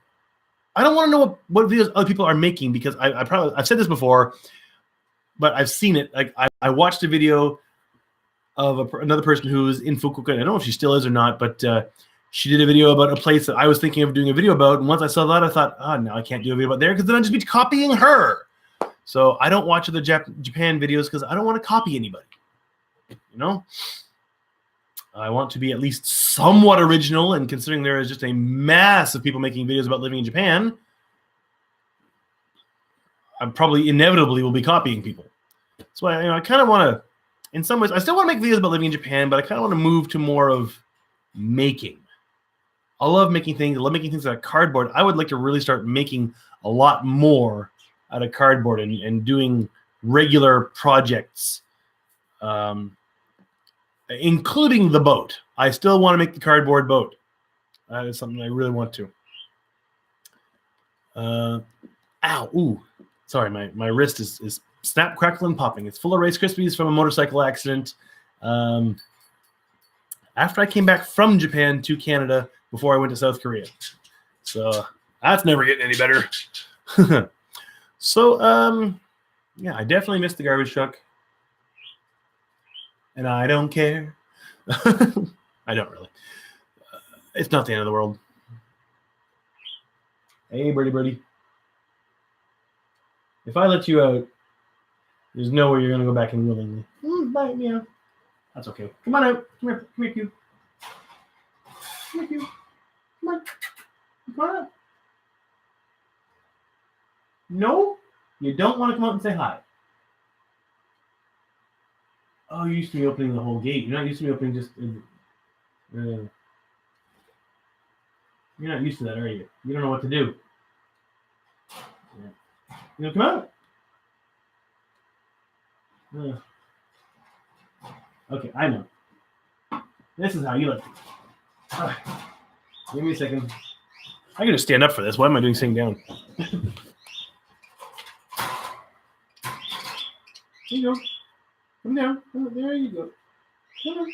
A: know what videos other people are making, because I've said this before, but I've seen it. Like I watched a video of another person who's in Fukuoka. I don't know if she still is or not, but she did a video about a place that I was thinking of doing a video about. And once I saw that, I thought, now I can't do a video about there, because then I'd just be copying her. So I don't watch the Japan videos because I don't want to copy anybody. I want to be at least somewhat original, and considering there is just a mass of people making videos about living in Japan, I probably inevitably will be copying people. That's why I kind of want to, in some ways, I still want to make videos about living in Japan, but I kind of want to move to more of making. I love making things. I love making things out of cardboard. I would like to really start making a lot more out of cardboard and doing regular projects, including the boat. I still want to make the cardboard boat. That is something I really want to. Sorry, my wrist is snap, crackle, and popping. It's full of Rice Krispies from a motorcycle accident. After I came back from Japan to Canada before I went to South Korea. So that's never getting any better. So, I definitely missed the garbage truck. And I don't care. I don't really. It's not the end of the world. Hey, birdie. If I let you out, there's no way you're going to go back in willingly. Bye, meow. That's okay. Come on out. Come here, Q. Come here, Q. Come on. Come on out. No, you don't want to come out and say hi. Oh, you're used to me opening the whole gate. You're not used to me opening just... you're not used to that, are you? You don't know what to do. Yeah. You know, come out. Okay, I know. This is how you like it. Give me a second. I can just stand up for this. Why am I doing sitting down? Here you go. Come down. There you go. Come on.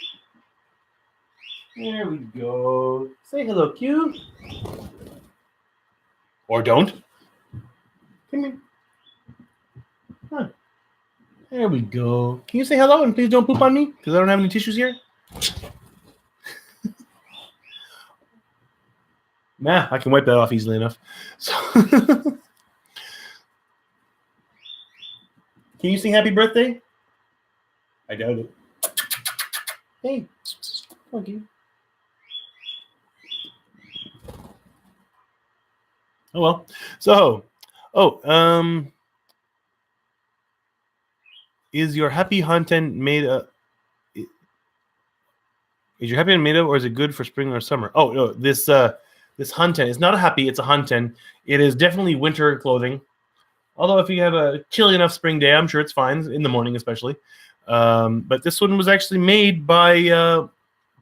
A: There we go. Say hello, Q. Or don't. Come here. Huh. There we go. Can you say hello and please don't poop on me? Because I don't have any tissues here. Nah, I can wipe that off easily enough. So can you sing happy birthday? I doubt it. Hey, thank you. Oh well. So, is your happy hunten made of? Is your happy made of, or is it good for spring or summer? Oh no, this hunten is not a happy. It's a hunten. It is definitely winter clothing. Although if you have a chilly enough spring day, I'm sure it's fine in the morning, especially. But this one was actually made by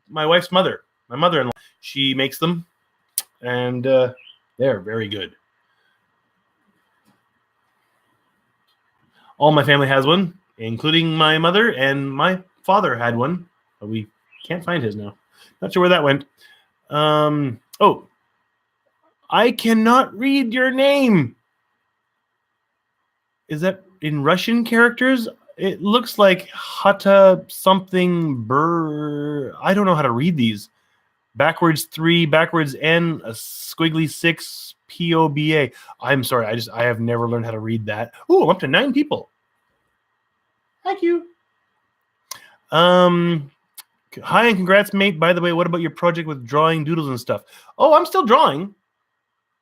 A: my wife's mother, my mother-in-law. She makes them, and they're very good. All my family has one, including my mother, and my father had one. But we can't find his now. Not sure where that went. Oh, I cannot read your name. Is that in Russian characters? It looks like Hata something Bur. I don't know how to read these. Backwards 3, backwards N, a squiggly 6, POBA. I'm sorry, I have never learned how to read that. Oh, I'm up to 9 people. Thank you. Hi and congrats, mate. By the way, what about your project with drawing doodles and stuff? Oh, I'm still drawing.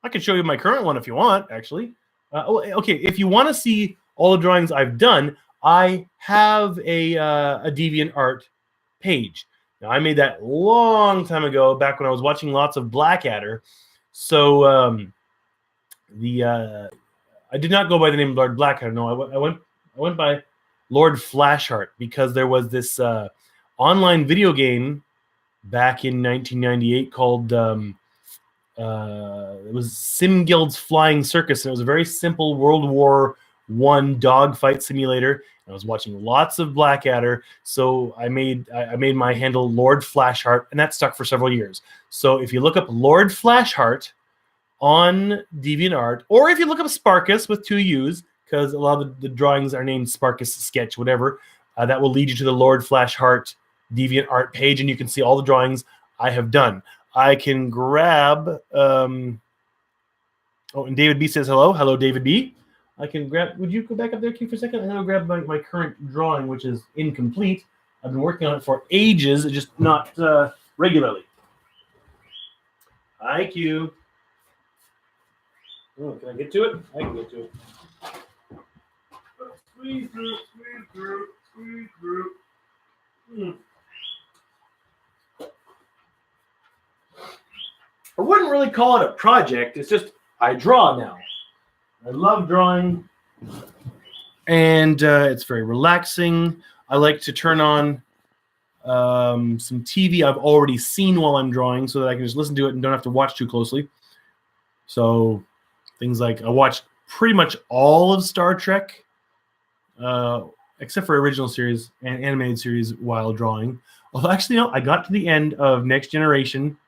A: I can show you my current one if you want, actually. Okay, if you want to see all the drawings I've done, I have a DeviantArt page. Now, I made that long time ago, back when I was watching lots of Blackadder. So I did not go by the name Lord Blackadder. No, I went by Lord Flashheart, because there was this online video game back in 1998 called it was Sim Guild's Flying Circus, and it was a very simple World War I dogfight simulator. I was watching lots of Blackadder, so I made my handle Lord Flashheart, and that stuck for several years. So if you look up Lord Flashheart on DeviantArt, or if you look up Sparkus with 2 U's, because a lot of the drawings are named Sparkus Sketch, whatever, that will lead you to the Lord Flashheart DeviantArt page, and you can see all the drawings I have done. I can grab. Oh, and David B says hello. Hello, David B. I can grab. Would you go back up there, Q, for a second? And then I'll grab my current drawing, which is incomplete. I've been working on it for ages, just not regularly. Hi, Q. Oh, can I get to it? I can get to it. Squeeze through, squeeze through, squeeze through. I wouldn't really call it a project. It's just I draw now. I love drawing, and it's very relaxing. I like to turn on some TV I've already seen while I'm drawing, so that I can just listen to it and don't have to watch too closely. So things like I watched pretty much all of Star Trek, except for original series and animated series while drawing. Although actually, no, I got to the end of Next Generation,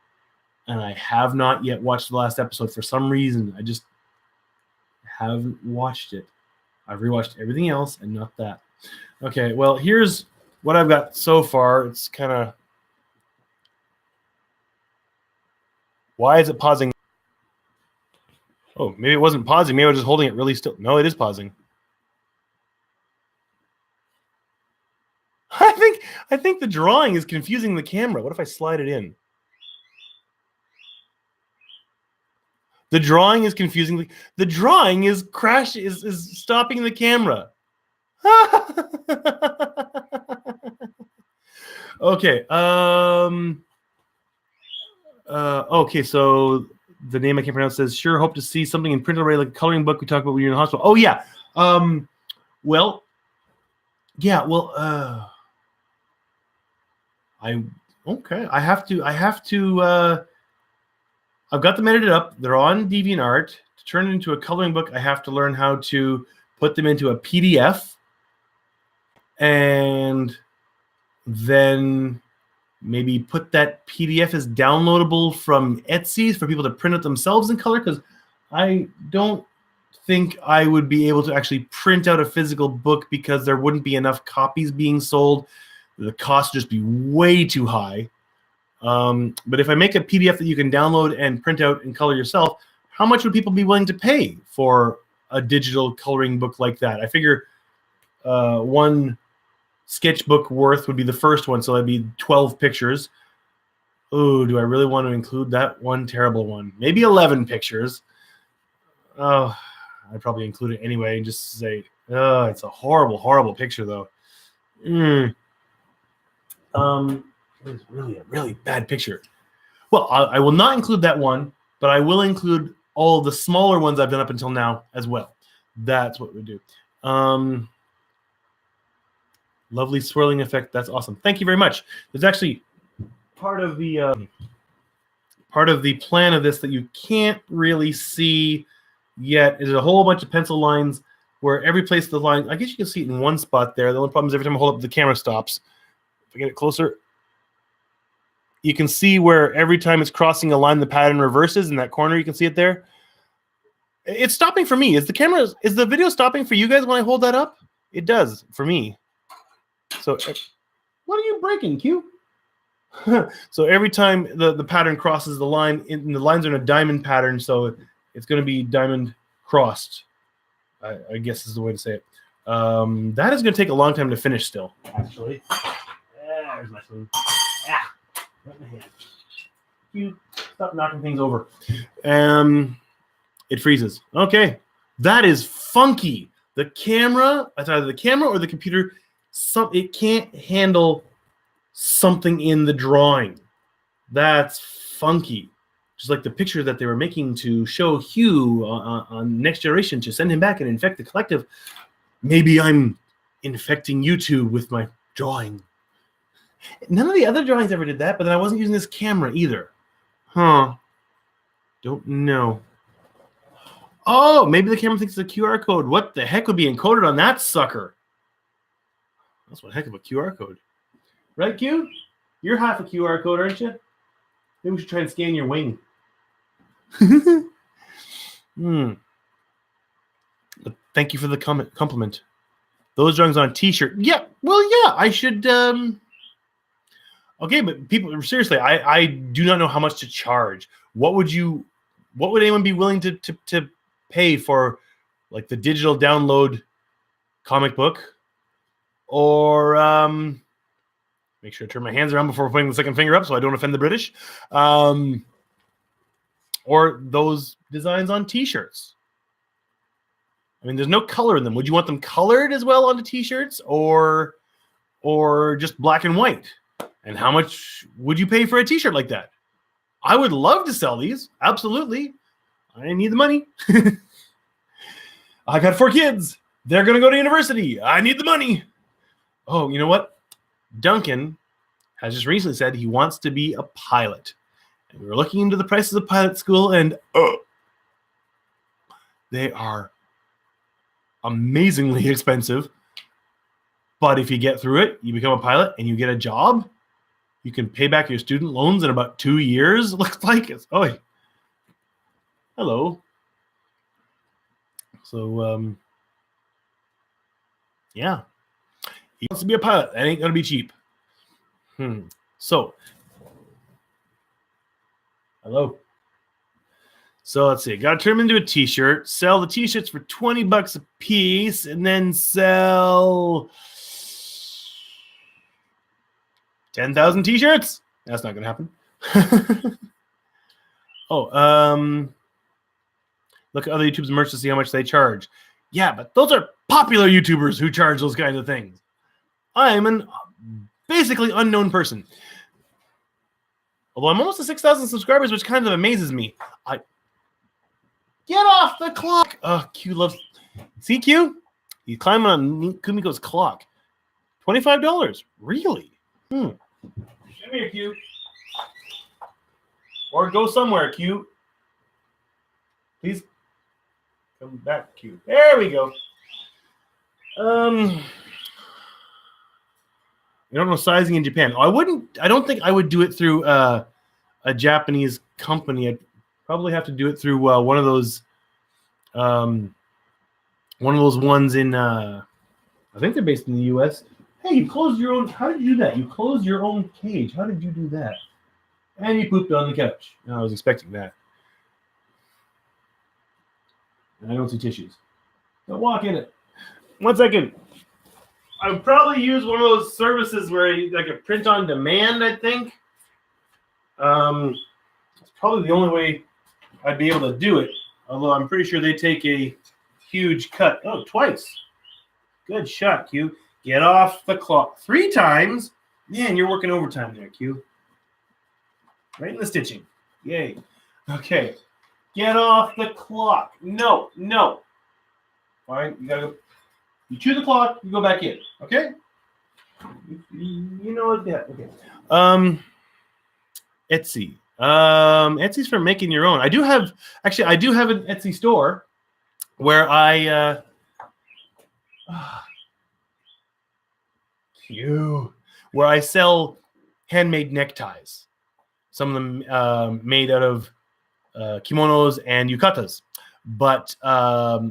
A: and I have not yet watched the last episode for some reason. I just haven't watched it. I've rewatched everything else and not that. Okay, well, here's what I've got so far. It's kind of... Why is it pausing? Oh, maybe it wasn't pausing. Maybe I was just holding it really still. No, it is pausing. I think the drawing is confusing the camera. What if I slide it in? The drawing is confusing. The drawing is is stopping the camera. Okay. Okay, so the name I can't pronounce says, sure, hope to see something in print already, like a coloring book we talked about when you're in the hospital. Oh, yeah. Well, I have to I've got them edited up. They're on DeviantArt. To turn it into a coloring book, I have to learn how to put them into a PDF, and then maybe put that PDF as downloadable from Etsy for people to print it themselves in color, because I don't think I would be able to actually print out a physical book, because there wouldn't be enough copies being sold. The cost would just be way too high. But if I make a PDF that you can download and print out and color yourself, how much would people be willing to pay for a digital coloring book like that? I figure one sketchbook worth would be the first one, so that'd be 12 pictures. Oh, do I really want to include that one terrible one? Maybe 11 pictures. Oh, I'd probably include it anyway and just say, oh, it's a horrible, horrible picture, though. It's really a really bad picture. Well, I will not include that one, but I will include all of the smaller ones I've done up until now as well. That's what we do. Lovely swirling effect. That's awesome. Thank you very much. There's actually part of the plan of this that you can't really see yet. Is a whole bunch of pencil lines where every place the line, I guess you can see it in one spot there. The only problem is every time I hold up, the camera stops. If I get it closer, you can see where every time it's crossing a line, the pattern reverses in that corner. You can see it there. It's stopping for me. Is the video stopping for you guys when I hold that up? It does for me. So what are you breaking, Q? So every time the pattern crosses the line, the lines are in a diamond pattern, so it's going to be diamond crossed. I guess is the way to say it. That is going to take a long time to finish still, actually. There's my spoon. Right in my hand. You stop knocking things over. It freezes. Okay. That is funky. The camera, it's either the camera or the computer, it can't handle something in the drawing. That's funky. Just like the picture that they were making to show Hugh on Next Generation to send him back and infect the collective. Maybe I'm infecting YouTube with my drawing. None of the other drawings ever did that, but then I wasn't using this camera either. Huh. Don't know. Oh, maybe the camera thinks it's a QR code. What the heck would be encoded on that sucker? That's one heck of a QR code. Right, Q? You're half a QR code, aren't you? Maybe we should try and scan your wing. But thank you for the compliment. Those drawings on a t-shirt. Yeah, well, yeah, I should... Okay, but people, seriously, I do not know how much to charge. What would anyone be willing to pay for, like, the digital download comic book? Or make sure to turn my hands around before putting the second finger up so I don't offend the British. Or those designs on t-shirts. I mean, there's no color in them. Would you want them colored as well on the t-shirts, or just black and white? And how much would you pay for a t-shirt like that? I would love to sell these. Absolutely. I need the money. I got 4 kids. They're going to go to university. I need the money. Oh, you know what? Duncan has just recently said he wants to be a pilot. And we were looking into the prices of pilot school, and they are amazingly expensive. But if you get through it, you become a pilot and you get a job, you can pay back your student loans in about 2 years. Looks like it's hello. So yeah, he wants to be a pilot. That ain't gonna be cheap. So hello. So let's see. Got to turn them into a t-shirt. Sell the t-shirts for $20 a piece, and then sell 10,000 t-shirts. That's not going to happen. Look at other YouTubers' merch to see how much they charge. Yeah, but those are popular YouTubers who charge those kinds of things. I'm an basically unknown person. Although I'm almost to 6,000 subscribers, which kind of amazes me. Get off the clock. Oh, Q loves... See, Q? He's climbing on Kumiko's clock. $25. Really? Come here, Q. Or go somewhere, Q. Please come back, Q. There we go. You don't know sizing in Japan. I don't think I would do it through a Japanese company. I'd probably have to do it through one of those ones in I think they're based in the US. Hey, you closed your own. How did you do that? You closed your own cage. How did you do that? And you pooped on the couch. I was expecting that. And I don't see tissues. Don't walk in it. 1 second. I would probably use one of those services where like a print on demand, I think. It's probably the only way I'd be able to do it. Although I'm pretty sure they take a huge cut. Oh, twice. Good shot, Q. Get off the clock. 3 times? Man, you're working overtime there, Q. Right in the stitching. Yay. Okay. Get off the clock. No. Fine. You gotta go. You chew the clock, you go back in. Okay? You know what? Yeah. Okay. Etsy. Etsy's for making your own. I do have an Etsy store where I Cute. Where I sell handmade neckties. Some of them made out of kimonos and yukatas. But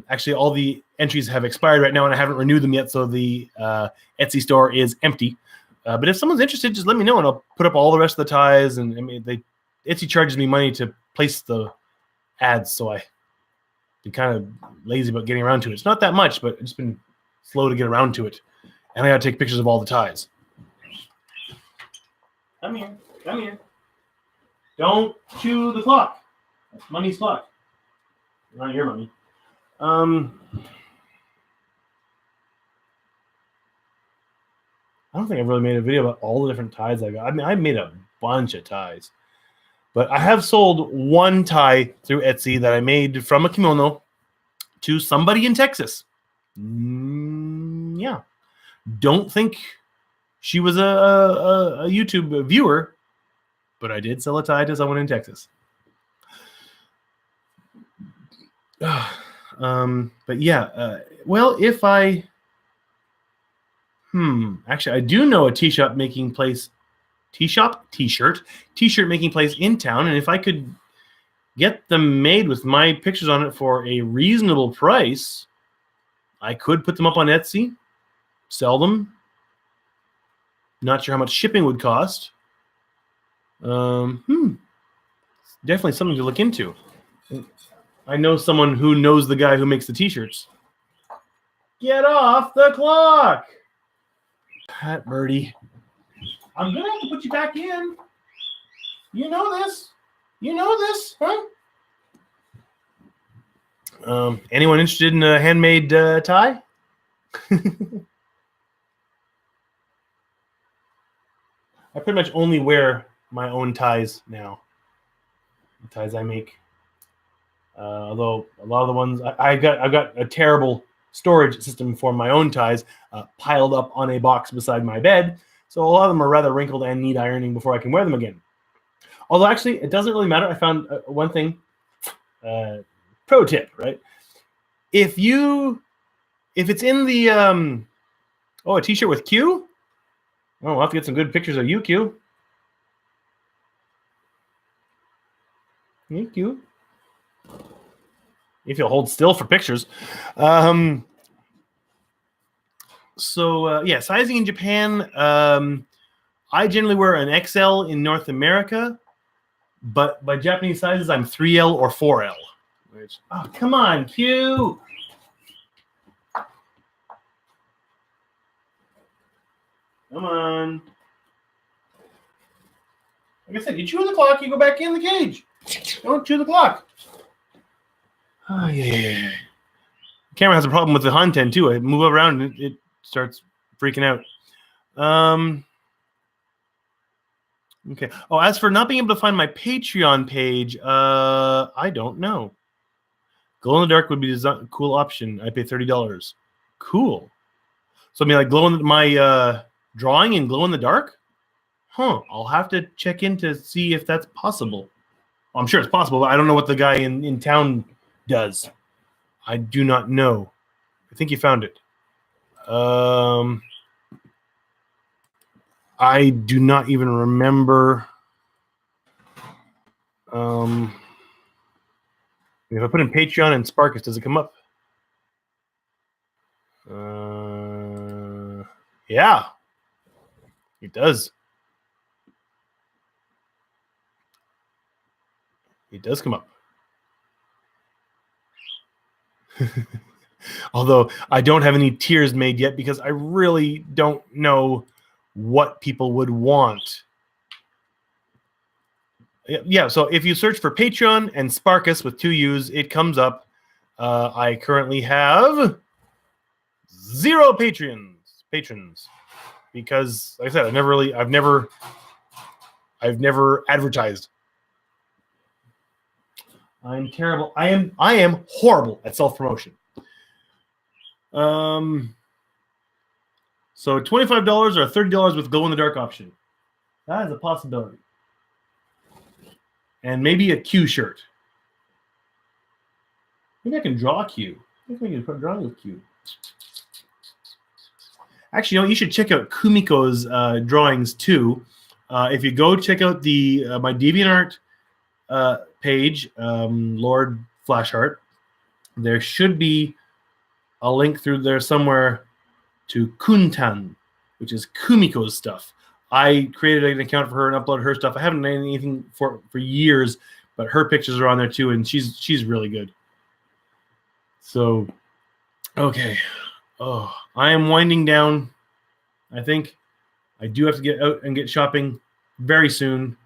A: actually, all the entries have expired right now, and I haven't renewed them yet, so the Etsy store is empty. But if someone's interested, just let me know, and I'll put up all the rest of the ties. And I mean, Etsy charges me money to place the ads, so I've been kind of lazy about getting around to it. It's not that much, but it's been slow to get around to it. And I got to take pictures of all the ties. Come here. Come here. Don't chew the clock. That's Mummy's clock. Not your Mummy. I don't think I've really made a video about all the different ties I got. I mean, I made a bunch of ties. But I have sold one tie through Etsy that I made from a kimono to somebody in Texas. Yeah. Don't think she was a YouTube viewer, but I did sell a tie to someone in Texas. But yeah, well, if I... Actually, I do know a t-shirt making place in town, and if I could get them made with my pictures on it for a reasonable price, I could put them up on Etsy, sell them. Not sure how much shipping would cost. Definitely something to look into. I know someone who knows the guy who makes the t-shirts. Get off the clock! Pat Birdie. I'm going to have to put you back in. You know this. You know this, huh? Anyone interested in a handmade tie? I pretty much only wear my own ties now. The ties I make. Although a lot of the ones I've got a terrible storage system for my own ties piled up on a box beside my bed. So a lot of them are rather wrinkled and need ironing before I can wear them again. Although actually, it doesn't really matter. I found one thing. Pro tip, right? If it's in the a t-shirt with Q. Oh, we'll have to get some good pictures of you, Q. Hey, Q. If you'll hold still for pictures. Yeah, sizing in Japan. I generally wear an XL in North America, but by Japanese sizes, I'm 3L or 4L. Which, oh, come on, Q. Come on. Like I said, you chew the clock, you go back in the cage. Don't chew the clock. Oh, yeah. The camera has a problem with the content, too. I move around and it starts freaking out. Okay. Oh, as for not being able to find my Patreon page, I don't know. Glow in the dark would be a cool option. I pay $30. Cool. So I mean, like my drawing in glow in the dark? Huh. I'll have to check in to see if that's possible. Well, I'm sure it's possible, but I don't know what the guy in town does. I do not know. I think you found it. I do not even remember. If I put in Patreon and Sparkus, does it come up? Yeah, it does. It does come up. Although I don't have any tiers made yet because I really don't know what people would want. Yeah, so if you search for Patreon and Sparkus with 2 U's, it comes up. I currently have 0 patrons because, like I said, I've never advertised. I'm terrible. I am horrible at self-promotion. So $25 or $30 with glow in the dark option. That is a possibility. And maybe a Q shirt. Maybe I can draw Q. I think I can put drawing with Q. Actually, you know, you should check out Kumiko's drawings too. If you go check out the my DeviantArt page, Lord Flashheart, there should be a link through there somewhere to Kuntan, which is Kumiko's stuff. I created an account for her and uploaded her stuff. I haven't done anything for years, but her pictures are on there too, and she's really good. So, okay. Oh, I am winding down. I think I do have to get out and get shopping very soon.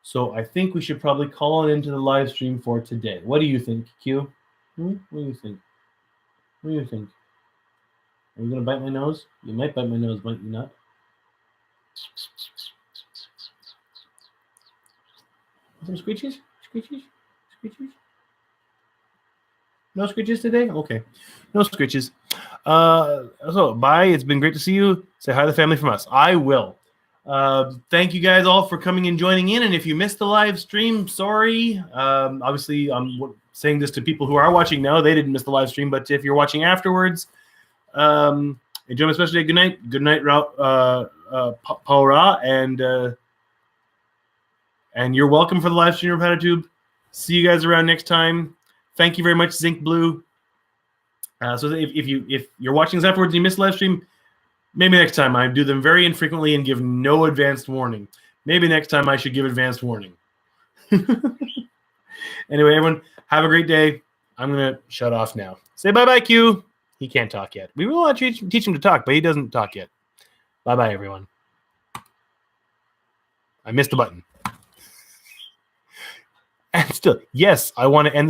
A: So I think we should probably call it into the live stream for today. What do you think, Q? What do you think? What do you think? Are you going to bite my nose? You might bite my nose, might you not? Some screeches? Screeches? Screeches? No screeches today? Okay. No screeches. So, bye. It's been great to see you. Say hi to the family from us. I will. Thank you guys all for coming and joining in. And if you missed the live stream, sorry. Obviously, I'm saying this to people who are watching now. They didn't miss the live stream. But if you're watching afterwards, enjoy my special day. Good night. Good night, Paura. And you're welcome for the live stream of PowderTube. See you guys around next time. Thank you very much, Zinc Blue. So if you're watching this afterwards and you missed the live stream, maybe next time I do them very infrequently and give no advanced warning. Maybe next time I should give advanced warning. Anyway, everyone, have a great day. I'm going to shut off now. Say bye-bye, Q. He can't talk yet. We will teach him to talk, but he doesn't talk yet. Bye-bye, everyone. I missed the button. And still, yes, I want to end